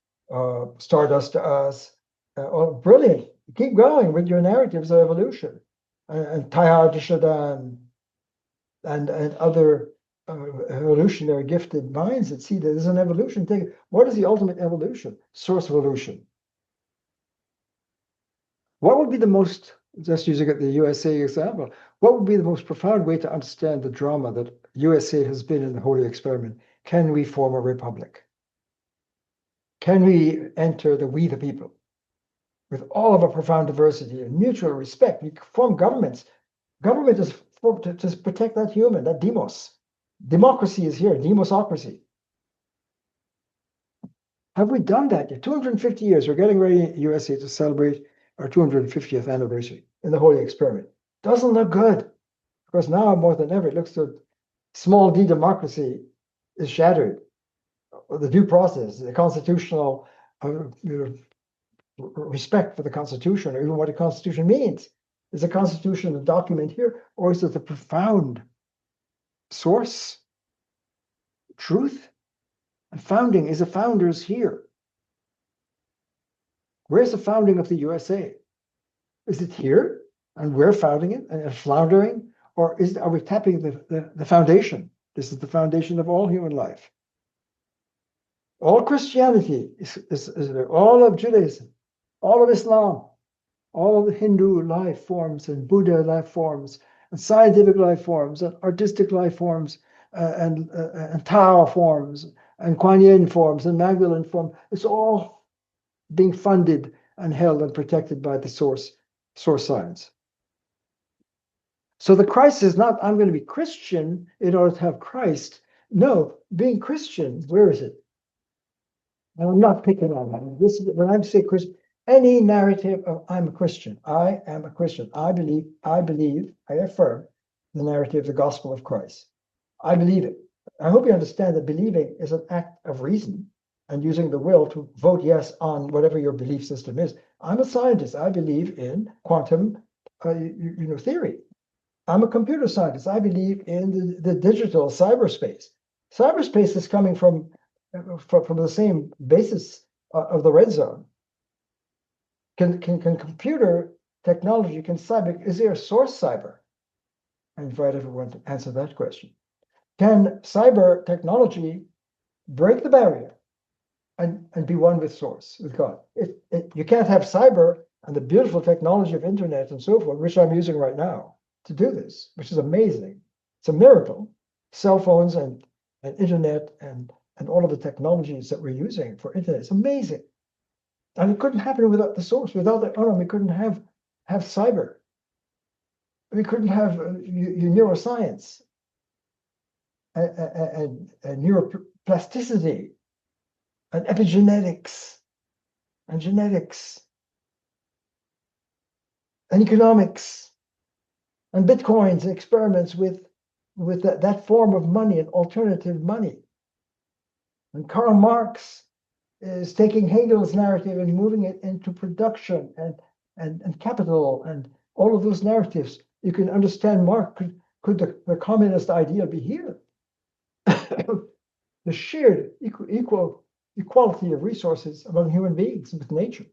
stardust to us. Brilliant. Keep going with your narratives of evolution. And Teilhard de Chardin and other evolutionary gifted minds that see that there's an evolution thing. What is the ultimate evolution? Source evolution. What would be the most, just using the USA example, what would be the most profound way to understand the drama that USA has been in the Holy Experiment? Can we form a republic? Can we enter the we the people? with all of a profound diversity and mutual respect. We form governments. Government is formed to protect that human, that demos. Democracy is here, demosocracy. Have we done that yet? 250 years. We're getting ready in USA to celebrate our 250th anniversary in the Holy Experiment. Doesn't look good. Because now more than ever, it looks to small d democracy is shattered. The due process, the constitutional respect for the Constitution, or even what a Constitution means. Is the Constitution a document here, or is it a profound source, truth? And founding is the founders here. Where's the founding of the USA? Is it here, and we're founding it and floundering, or are we tapping the foundation? This is the foundation of all human life. All Christianity is all of Judaism, all of Islam, all of the Hindu life forms and Buddha life forms and scientific life forms and artistic life forms and Tao forms and Kuan Yin forms and Magdalene form. It's all being funded and held and protected by the source science. So the crisis is not, I'm going to be Christian in order to have Christ. No, being Christian, where is it? And I'm not picking on that. This is when I'm saying Christian, any narrative of I'm a Christian. I am a Christian. I believe, I affirm the narrative, the gospel of Christ. I believe it. I hope you understand that believing is an act of reason and using the will to vote yes on whatever your belief system is. I'm a scientist. I believe in quantum theory. I'm a computer scientist. I believe in the digital cyberspace. Cyberspace is coming from the same basis of the red zone. Can computer technology, can cyber, is there a source cyber? I invite everyone to answer that question. Can cyber technology break the barrier and be one with source, with God? You can't have cyber and the beautiful technology of internet and so forth, which I'm using right now, to do this, which is amazing. It's a miracle. Cell phones and internet and all of the technologies that we're using for internet, it's amazing. And it couldn't happen without the source. Without that, we couldn't have cyber. We couldn't have neuroscience and neuroplasticity and epigenetics and genetics and economics and bitcoins and experiments with that form of money and alternative money. And Karl Marx is taking Hegel's narrative and moving it into production and capital and all of those narratives. You can understand Marx. Could the communist ideal be here? The shared equality of resources among human beings with nature.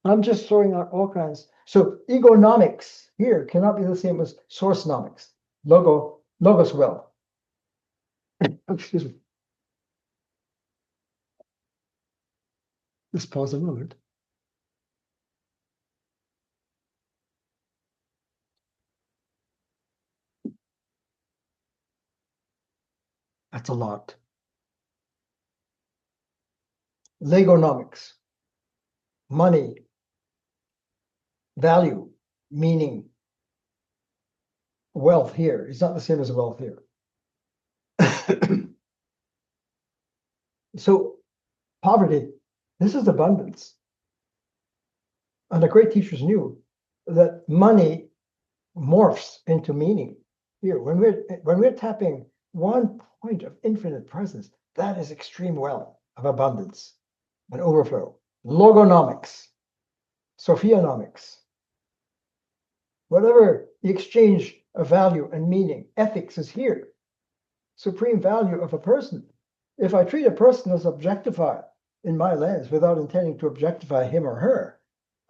I'm just throwing out all kinds. So egonomics here cannot be the same as sourcenomics. Logos well. Excuse me. Just pause a moment. That's a lot. Legonomics. Money. Value. Meaning. Wealth here is not the same as wealth here. So poverty, this is abundance. And the great teachers knew that money morphs into meaning. Here, when we're tapping one point of infinite presence, that is extreme wealth of abundance and overflow. Logonomics, Sophianomics, whatever the exchange of value and meaning, ethics is here. Supreme value of a person. If I treat a person as objectified in my lens without intending to objectify him or her,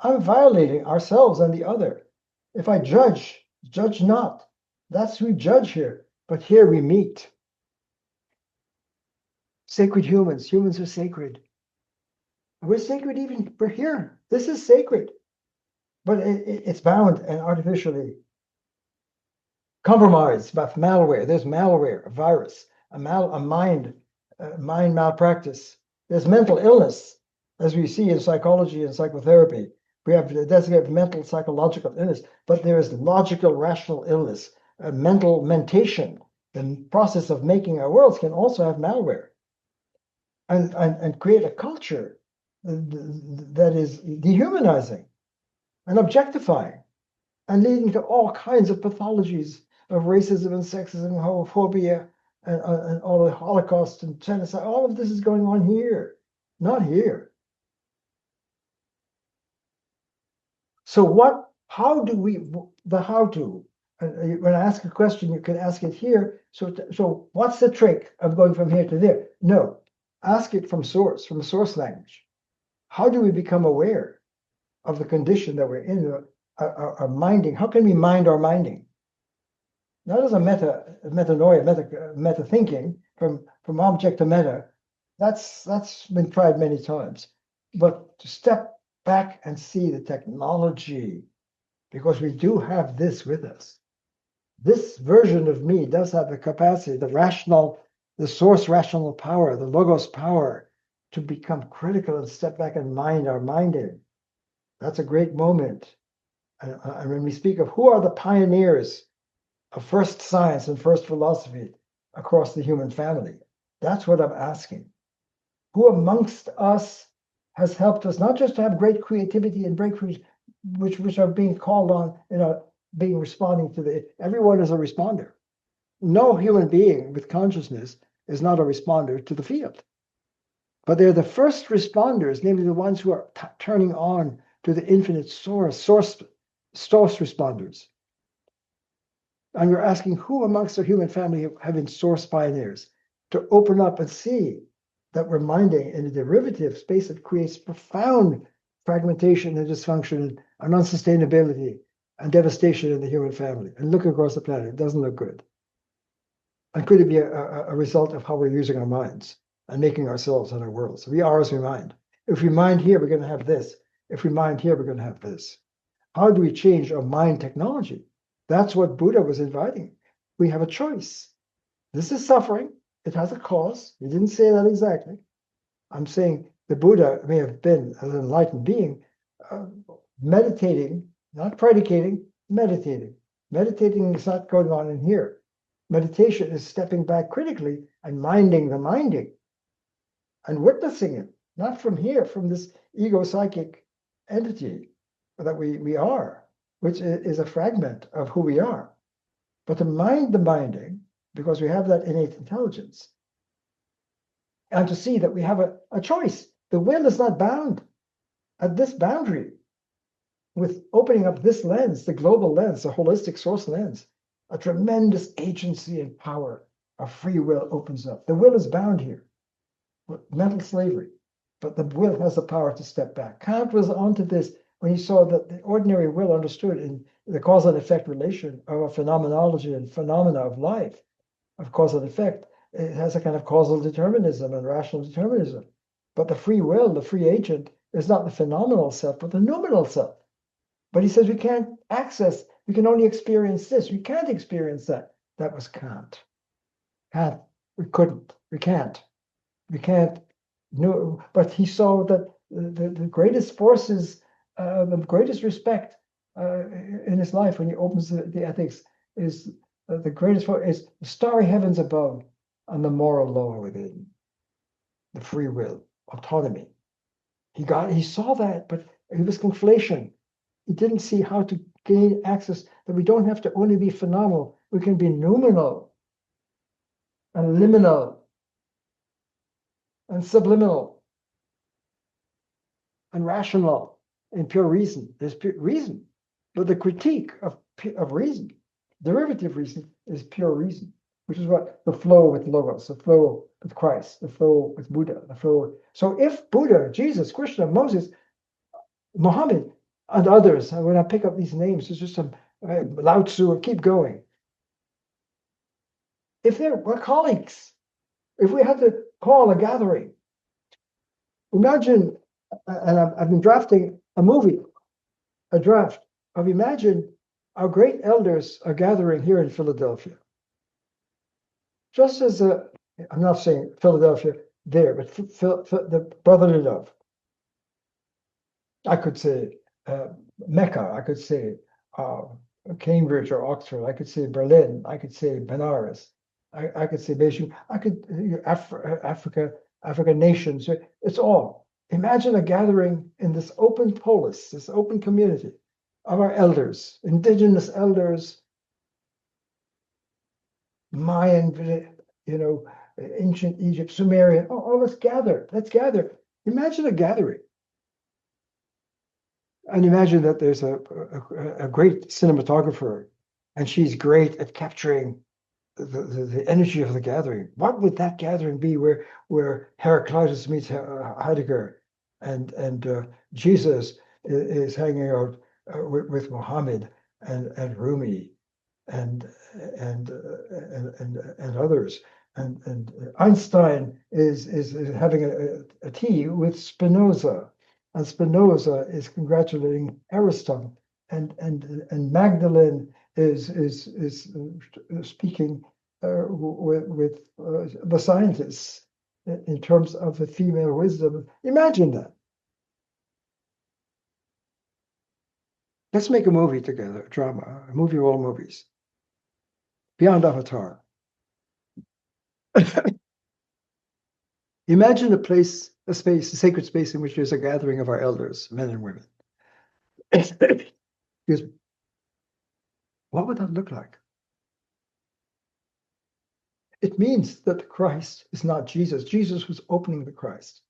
I'm violating ourselves and the other. If I judge not. That's we judge here, but here we meet. Sacred humans are sacred. We're sacred even, we're here. This is sacred, but it's bound and artificially compromised by malware. There's malware, a virus, a mind malpractice. There's mental illness as we see in psychology and psychotherapy. We have the designated mental psychological illness, but there is logical rational illness, mental mentation. The process of making our worlds can also have malware and create a culture that is dehumanizing and objectifying and leading to all kinds of pathologies of racism and sexism, homophobia, and all the Holocaust and genocide. All of this is going on here, not here. So how do we, the how to, when I ask a question, you can ask it here. So what's the trick of going from here to there? No, ask it from the source language. How do we become aware of the condition that we're in, our minding? How can we mind our minding? Not as a metanoia, meta thinking from object to meta. That's been tried many times. But to step back and see the technology, because we do have this with us. This version of me does have the capacity, the source rational power, the logos power to become critical and step back and mind our minding. That's a great moment. And when we speak of who are the pioneers of first science and first philosophy across the human family, that's what I'm asking. Who amongst us has helped us not just to have great creativity and breakthroughs, which are being called on, responding to everyone is a responder. No human being with consciousness is not a responder to the field. But they're the first responders, namely the ones who are turning on to the infinite source responders. And we're asking who amongst the human family have been source pioneers to open up and see that we're minding in a derivative space that creates profound fragmentation and dysfunction and unsustainability and devastation in the human family. And look across the planet, it doesn't look good. And could it be a result of how we're using our minds and making ourselves and our worlds? We are as we mind. If we mind here, we're going to have this. If we mind here, we're going to have this. How do we change our mind technology? That's what Buddha was inviting. We have a choice. This is suffering. It has a cause. He didn't say that exactly. I'm saying the Buddha may have been an enlightened being, meditating, not predicating, meditating. Meditating is not going on in here. Meditation is stepping back critically and minding the minding and witnessing it, not from here, from this ego psychic entity that we are, which is a fragment of who we are. But to mind the minding, because we have that innate intelligence, and to see that we have a choice. The will is not bound at this boundary with opening up this lens, the global lens, the holistic source lens. A tremendous agency and power of free will opens up. The will is bound here with mental slavery, but the will has the power to step back. Kant was onto this when he saw that the ordinary will understood in the cause and effect relation of a phenomenology and phenomena of life, of cause and effect. It has a kind of causal determinism and rational determinism. But the free will, the free agent, is not the phenomenal self, but the noumenal self. But he says we can't access, we can only experience this. We can't experience that. That was Kant. Kant, we couldn't, we can't. We can't, no, but he saw that the greatest forces, the greatest respect in his life when he opens the ethics is the greatest force is the starry heavens above and the moral law within, the free will, autonomy. He saw that, but it was conflation. He didn't see how to gain access, that we don't have to only be phenomenal, we can be noumenal and liminal and subliminal and rational in pure reason. There's pure reason, but the critique of reason, derivative reason, is pure reason, which is what the flow with Logos, the flow with Christ, the flow with Buddha, the flow. So if Buddha, Jesus, Krishna, Moses, Muhammad, and others, and when I pick up these names, it's just some Lao Tzu, or keep going. If we're colleagues, if we had to call a gathering, imagine, and I've been drafting a draft of imagine our great elders are gathering here in Philadelphia. Just as I'm not saying Philadelphia there, but the brotherly love. I could say Mecca, I could say uh, Cambridge or Oxford, I could say Berlin, I could say Benares, I could say Beijing, I could Africa nations. It's all. Imagine a gathering in this open polis, this open community of our elders, indigenous elders, Mayan, ancient Egypt, Sumerian. Oh, let's gather. Let's gather. Imagine a gathering. And imagine that there's a great cinematographer, and she's great at capturing the energy of the gathering. What would that gathering be where Heraclitus meets Heidegger, and Jesus is hanging out with Muhammad and Rumi and and others, and Einstein is having a tea with Spinoza, and Spinoza is congratulating Aristotle, and Magdalene is speaking with the scientists in terms of the female wisdom. Imagine that. Let's make a movie together, a drama, a movie of all movies, beyond Avatar. Imagine a place, a space, a sacred space in which there's a gathering of our elders, men and women. Excuse me. What would that look like? It means that Christ is not Jesus. Jesus was opening the Christ.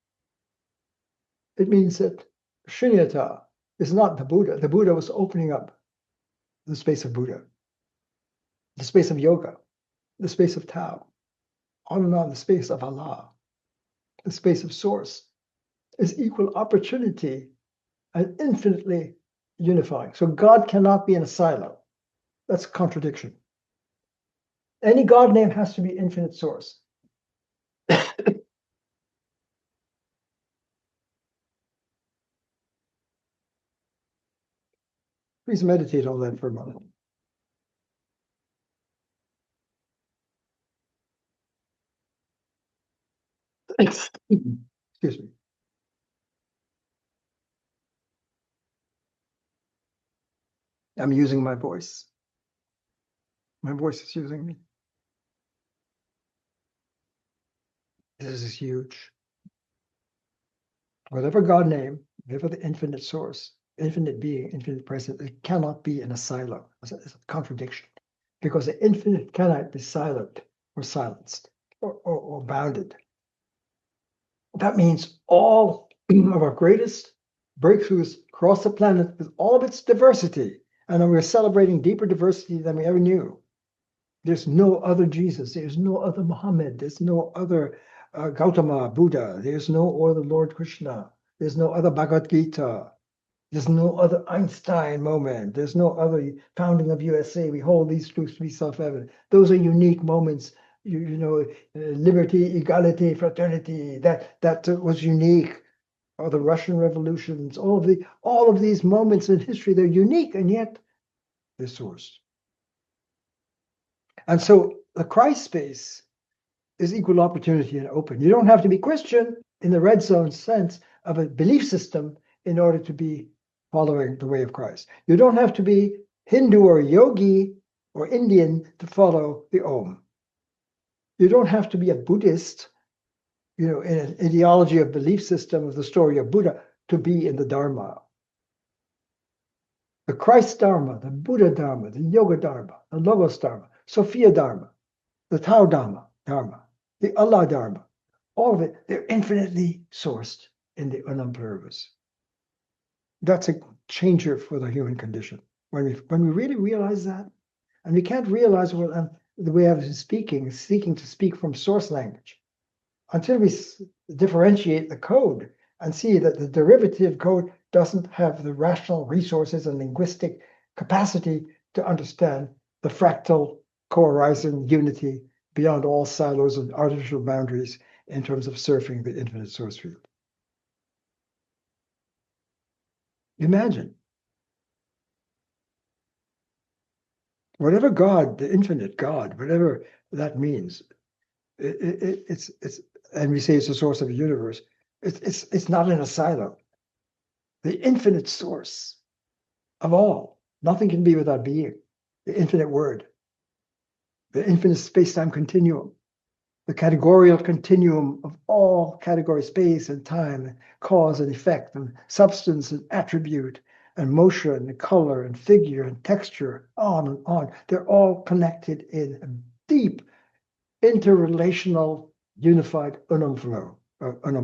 It means that Shunyata is not the Buddha. The Buddha was opening up the space of Buddha, the space of yoga, the space of Tao, on and on, the space of Allah, the space of Source is equal opportunity and infinitely unifying. So God cannot be in a silo. That's a contradiction. Any God name has to be infinite source. Please meditate on that for a moment. Excuse me. I'm using my voice. My voice is using me. This is huge. Whatever God name, whatever the infinite source, infinite being, infinite presence, it cannot be in a silo. It's a contradiction. Because the infinite cannot be silent or silenced or bounded. That means all of our greatest breakthroughs across the planet with all of its diversity, and we're celebrating deeper diversity than we ever knew. There's no other Jesus. There's no other Muhammad. There's no other Gautama, Buddha. There's no other Lord Krishna. There's no other Bhagavad Gita. There's no other Einstein moment. There's no other founding of USA. We hold these truths to be self-evident. Those are unique moments. Liberty, equality, fraternity. That was unique. Or the Russian revolutions. All of these moments in history, they're unique, and yet they're sourced. And so the Christ space is equal opportunity and open. You don't have to be Christian in the red zone sense of a belief system in order to be following the way of Christ. You don't have to be Hindu or yogi or Indian to follow the Om. You don't have to be a Buddhist, in an ideology of belief system of the story of Buddha to be in the Dharma. The Christ Dharma, the Buddha Dharma, the Yoga Dharma, the Logos Dharma, Sophia Dharma, the Tao Dharma, the Allah Dharma, all of it, they're infinitely sourced in the Unam Pluribus. That's a changer for the human condition. When we really realize that, and we can't realize what the way I was seeking to speak from source language, until we differentiate the code and see that the derivative code doesn't have the rational resources and linguistic capacity to understand the fractal co-arising unity beyond all silos and artificial boundaries in terms of surfing the infinite source field. Imagine. Whatever God, the infinite God, whatever that means, it's and we say it's the source of the universe. It's not in a silo. the infinite source of all. Nothing can be without being. The infinite word, the infinite space-time continuum, the categorical continuum of all category, space and time, cause and effect, and substance and attribute, and motion and color and figure and texture, on and on. They're all connected in a deep, interrelational, unified unum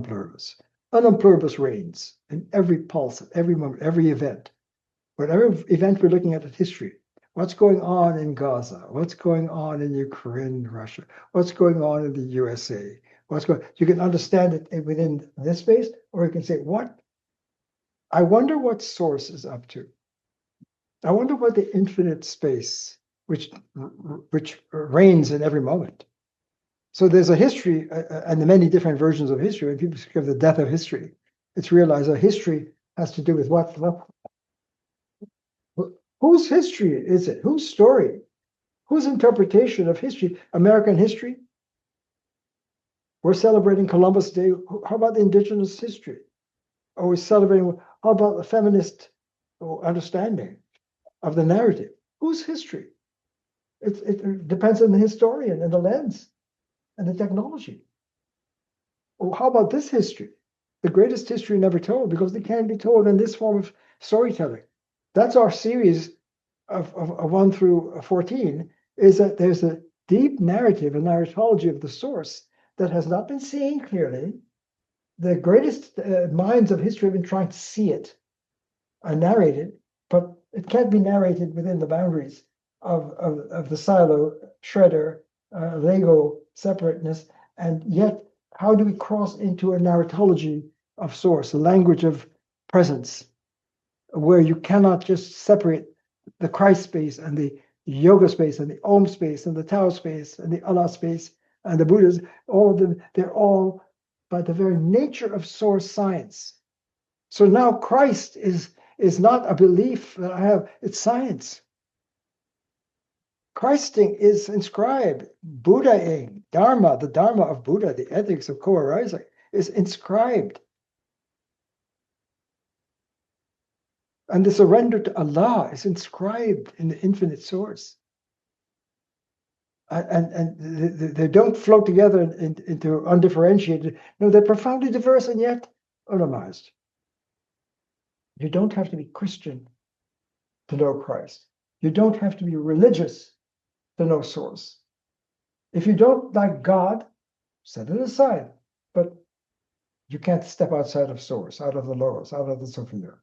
pluribus. Unum pluribus reigns in every pulse, at every moment, every event. Whatever event we're looking at in history, what's going on in Gaza, what's going on in Ukraine, Russia, what's going on in the USA, you can understand it within this space, or you can say, I wonder what source is up to. I wonder what the infinite space, which reigns in every moment. So there's a history and the many different versions of history. When people speak of the death of history, it's realized that history has to do with whose history is it? Whose story? Whose interpretation of history? American history? We're celebrating Columbus Day. How about the indigenous history? Are we celebrating? How about the feminist understanding of the narrative? Whose history? It depends on the historian and the lens and the technology. Well, how about this history? The greatest history never told, because they can't be told in this form of storytelling. That's our series of 1 through 14, is that there's a deep narrative, a narratology of the source that has not been seen clearly. The greatest minds of history have been trying to see it and narrate it, but it can't be narrated within the boundaries of the silo, shredder, Lego separateness. And yet, how do we cross into a narratology of source, a language of presence, where you cannot just separate the Christ space and the yoga space and the Om space and the Tao space and the Allah space and the Buddhas, all of them, they're all by the very nature of source science. So now Christ is not a belief that I have, it's science. Christing is inscribed. Buddhaing, Dharma, the Dharma of Buddha, the ethics of co-arising, is inscribed. And the surrender to Allah is inscribed in the infinite source. And they don't float together into undifferentiated. No, they're profoundly diverse and yet unamized. You don't have to be Christian to know Christ. You don't have to be religious to know source. If you don't like God, set it aside. But you can't step outside of source, out of the logos, out of the Sophia,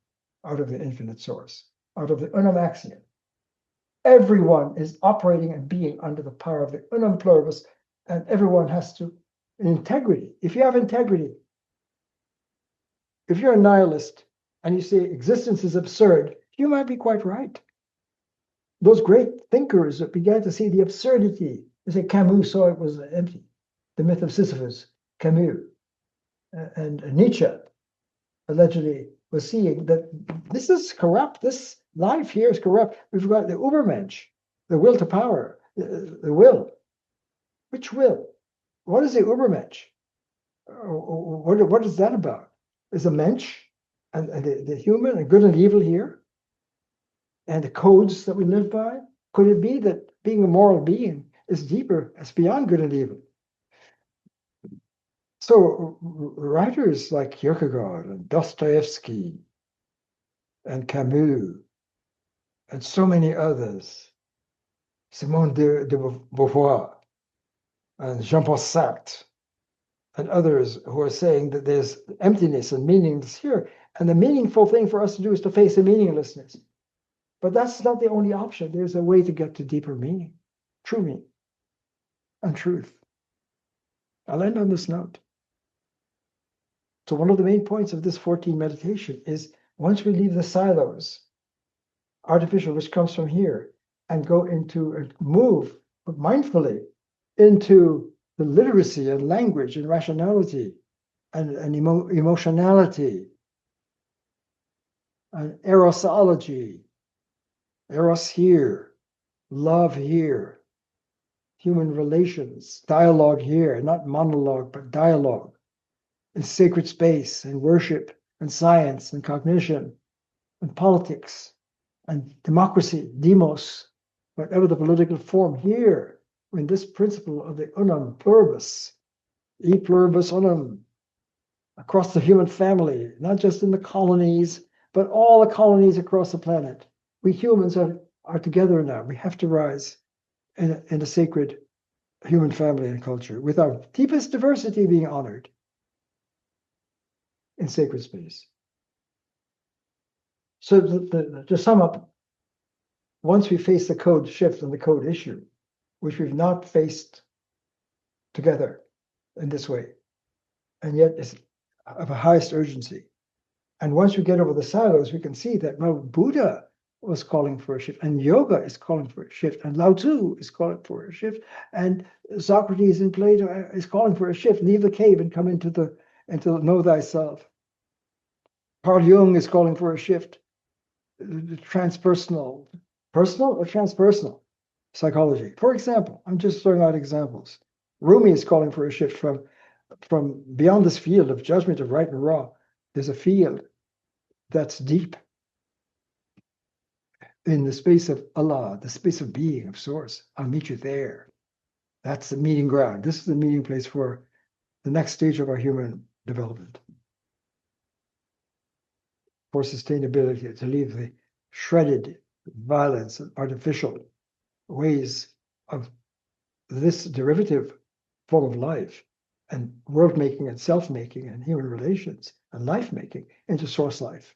out of the infinite source, out of the unum axiom. Everyone is operating and being under the power of the unum pluribus, and everyone has to, integrity. If you have integrity, if you're a nihilist and you say existence is absurd, you might be quite right. Those great thinkers that began to see the absurdity, they say Camus saw it was empty, the myth of Sisyphus, Camus, and Nietzsche allegedly was seeing that this is corrupt, this life here is corrupt. We've got the Übermensch, the will to power, the will. Which will? What is the Übermensch? What is that about? Is a mensch and the human and good and evil here? And the codes that we live by? Could it be that being a moral being is deeper, it's beyond good and evil? So writers like Kierkegaard and Dostoevsky and Camus and so many others, Simone de Beauvoir and Jean-Paul Sartre and others who are saying that there's emptiness and meaninglessness here. And the meaningful thing for us to do is to face the meaninglessness. But that's not the only option. There's a way to get to deeper meaning, true meaning, and truth. I'll end on this note. So one of the main points of this 14 meditation is once we leave the silos, artificial, which comes from here, and go into and move mindfully into the literacy and language and rationality and emotionality and erosology, eros here, love here, human relations, dialogue here, not monologue, but dialogue, in sacred space and worship and science and cognition and politics and democracy, demos, whatever the political form here, in this principle of the unum pluribus, e pluribus unum, across the human family, not just in the colonies, but all the colonies across the planet. We humans are together now. We have to rise in a sacred human family and culture with our deepest diversity being honored in sacred space. So to sum up, once we face the code shift and the code issue, which we've not faced together in this way, and yet is of a highest urgency. And once we get over the silos, we can see that, well, Buddha was calling for a shift, and yoga is calling for a shift, and Lao Tzu is calling for a shift, and Socrates and Plato is calling for a shift. Leave the cave and come into know thyself. Carl Jung is calling for a shift. The transpersonal, personal or transpersonal psychology. For example, I'm just throwing out examples. Rumi is calling for a shift from beyond this field of judgment of right and wrong. There's a field that's deep in the space of Allah, the space of being, of source. I'll meet you there. That's the meeting ground. This is the meeting place for the next stage of our human development. For sustainability, to leave the shredded violence and artificial ways of this derivative form of life and world making and self making and human relations and life making into source life.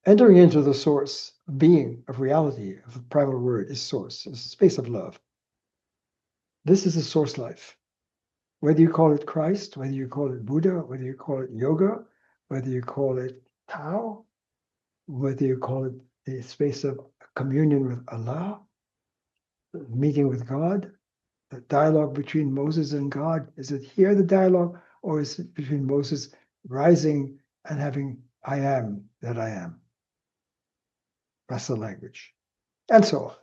Entering into the source being of reality of the primal word is source, is a space of love. This is a source life. Whether you call it Christ, whether you call it Buddha, whether you call it yoga, whether you call it Tao, whether you call it the space of communion with Allah, meeting with God, the dialogue between Moses and God. Is it here the dialogue, or is it between Moses rising and having I am that I am? That's the language, and so on.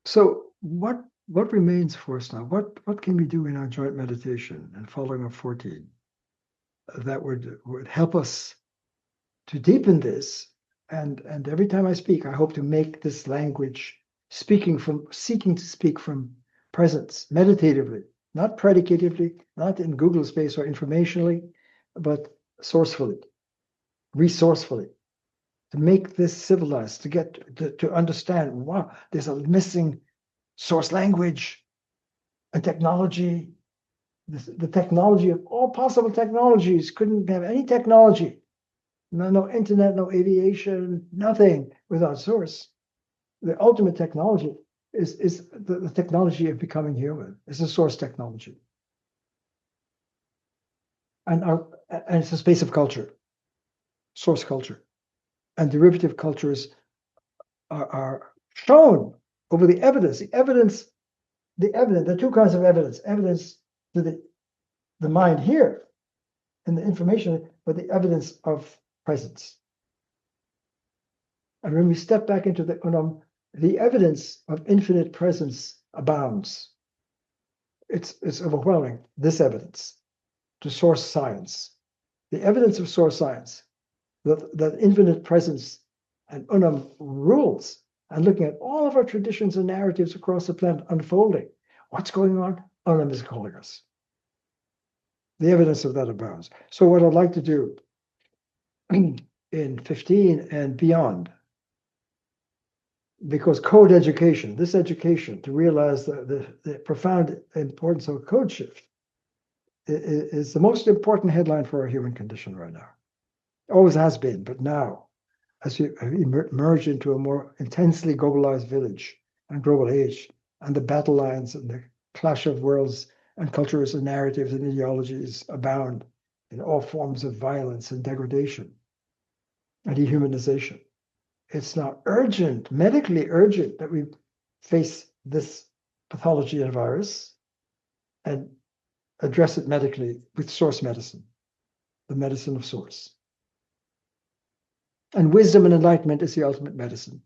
So what remains for us now? What can we do in our joint meditation and following of 14 that would help us to deepen this? And every time I speak, I hope to make this language seeking to speak from presence, meditatively, not predicatively, not in Google space or informationally, but sourcefully, resourcefully, to make this civilized, to get to understand, wow, there's a missing source language and technology. The technology of all possible technologies, couldn't have any technology. No internet, no aviation, nothing without source. The ultimate technology is the technology of becoming human. It's a source technology. And it's a space of culture, source culture. And derivative cultures are shown over the evidence. The evidence, there are two kinds of evidence. Evidence to the mind here and the information, but the evidence of presence. And when we step back into the evidence of infinite presence abounds. It's overwhelming, this evidence, to source science. The evidence of source science, that infinite presence and unum rules, and looking at all of our traditions and narratives across the planet unfolding. What's going on? Unum is calling us. The evidence of that abounds. So what I'd like to do in 15 and beyond, because code education, this education to realize the profound importance of code shift is the most important headline for our human condition right now. Always has been, but now, as we emerge into a more intensely globalized village and global age, and the battle lines and the clash of worlds and cultures and narratives and ideologies abound in all forms of violence and degradation and dehumanization. It's now urgent, medically urgent, that we face this pathology and virus and address it medically with source medicine, the medicine of source. And wisdom and enlightenment is the ultimate medicine.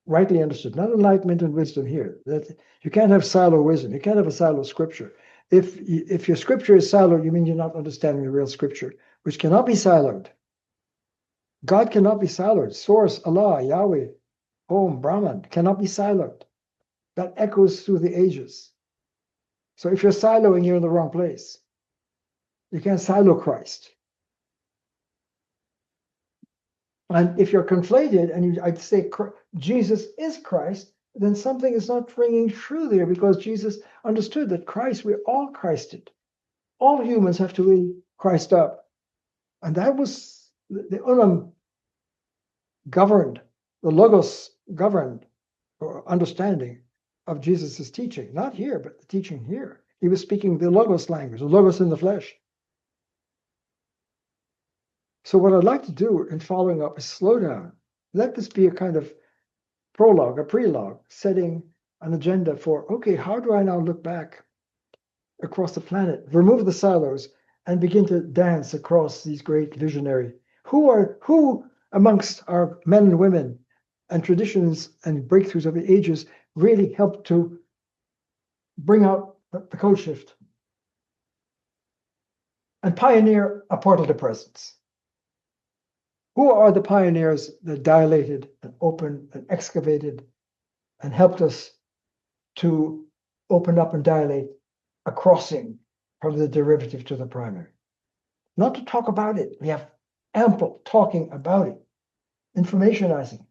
Rightly understood, not enlightenment and wisdom here. That you can't have silo wisdom, you can't have a silo scripture. If your scripture is siloed, you mean you're not understanding the real scripture, which cannot be siloed. God cannot be siloed. Source, Allah, Yahweh, Om, Brahman, cannot be siloed. That echoes through the ages. So if you're siloing, you're in the wrong place. You can't silo Christ. And if you're conflated and I'd say Jesus is Christ, then something is not ringing true there, because Jesus understood that Christ, we're all Christed. All humans have to be Christ up. And that was the Ulam governed, the Logos governed or understanding of Jesus's teaching. Not here, but the teaching here. He was speaking the Logos language, the Logos in the flesh. So what I'd like to do in following up is slow down. Let this be a kind of prologue, a prelogue, setting an agenda for, okay, how do I now look back across the planet, remove the silos, and begin to dance across these great visionary? Who amongst our men and women and traditions and breakthroughs of the ages really helped to bring out the code shift and pioneer a portal to presence? Who are the pioneers that dilated and opened and excavated and helped us to open up and dilate a crossing from the derivative to the primary? Not to talk about it. We have ample talking about it, informationizing.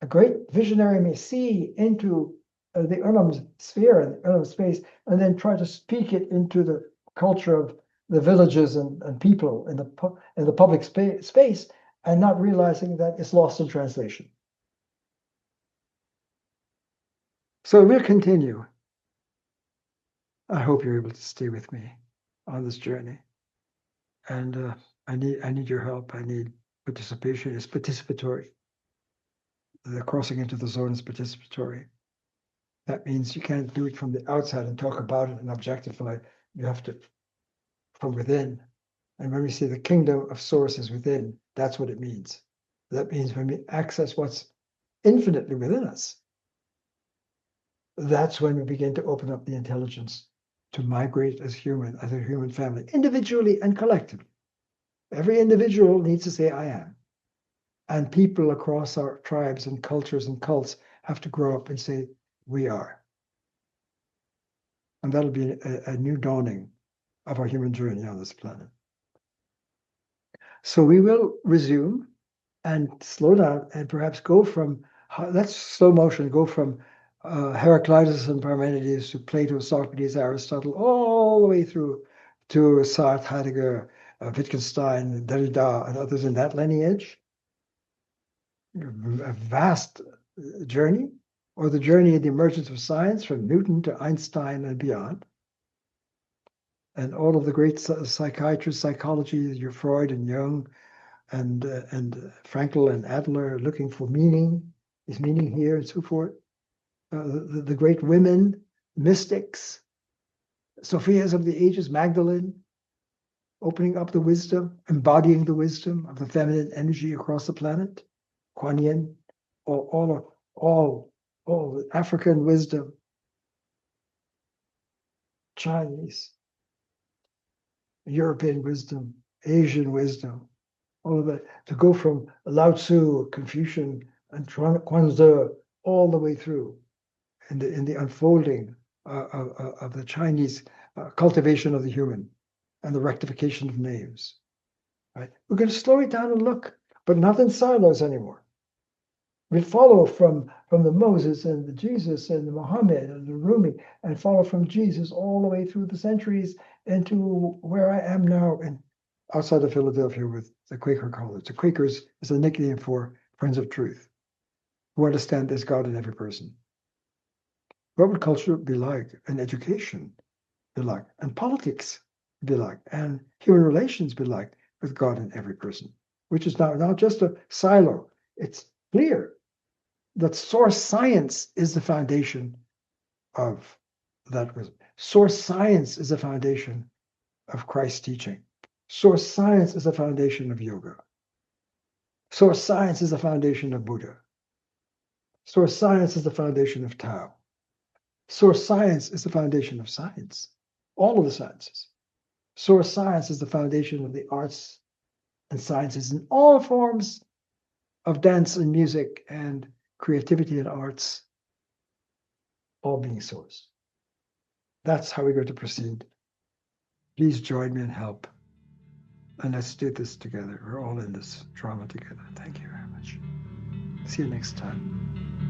A great visionary may see into the Ulam sphere and Ulam space, and then try to speak it into the culture of the villages and people in the public space, and not realizing that it's lost in translation. So we'll continue. I hope you're able to stay with me on this journey. And I need your help. I need participation. It's participatory. The crossing into the zone is participatory. That means you can't do it from the outside and talk about it and objectify it. You have to from within. And when we say the kingdom of source is within, that's what it means. That means when we access what's infinitely within us, that's when we begin to open up the intelligence to migrate as a human family, individually and collectively. Every individual needs to say, I am. And people across our tribes and cultures and cults have to grow up and say, we are. And that'll be a new dawning of our human journey on this planet. So we will resume and slow down and perhaps go from, let's slow motion, go from Heraclitus and Parmenides to Plato, Socrates, Aristotle, all the way through to Sartre, Heidegger, Wittgenstein, Derrida, and others in that lineage. A vast journey, or the journey of the emergence of science from Newton to Einstein and beyond. And all of the great psychiatrists, psychology, your Freud and Jung, and Frankl and Adler looking for meaning. Is meaning here and so forth. The great women, mystics, Sophias of the ages, Magdalene, opening up the wisdom, embodying the wisdom of the feminine energy across the planet. Kuan Yin, all the African wisdom, Chinese, European wisdom, Asian wisdom, all of that, to go from Lao Tzu, Confucian, and Kwanzaa all the way through in the unfolding of the Chinese cultivation of the human and the rectification of names. Right? We're going to slow it down and look, but not in silos anymore. We follow from the Moses and the Jesus and the Muhammad and the Rumi, and follow from Jesus all the way through the centuries into where I am now and outside of Philadelphia with the Quaker College. The Quakers is a nickname for Friends of Truth, who understand there's God in every person. What would culture be like, and education be like, and politics be like, and human relations be like with God in every person, which is now not just a silo. It's clear that source science is the foundation of that wisdom. Source science is the foundation of Christ's teaching. Source science is the foundation of yoga. Source science is the foundation of Buddha. Source science is the foundation of Tao. Source science is the foundation of science. all of the sciences. Source science is the foundation of the arts and sciences in all forms of dance and music and creativity and arts, all being source. That's how we're going to proceed. Please join me and help. And let's do this together. We're all in this drama together. Thank you very much. See you next time.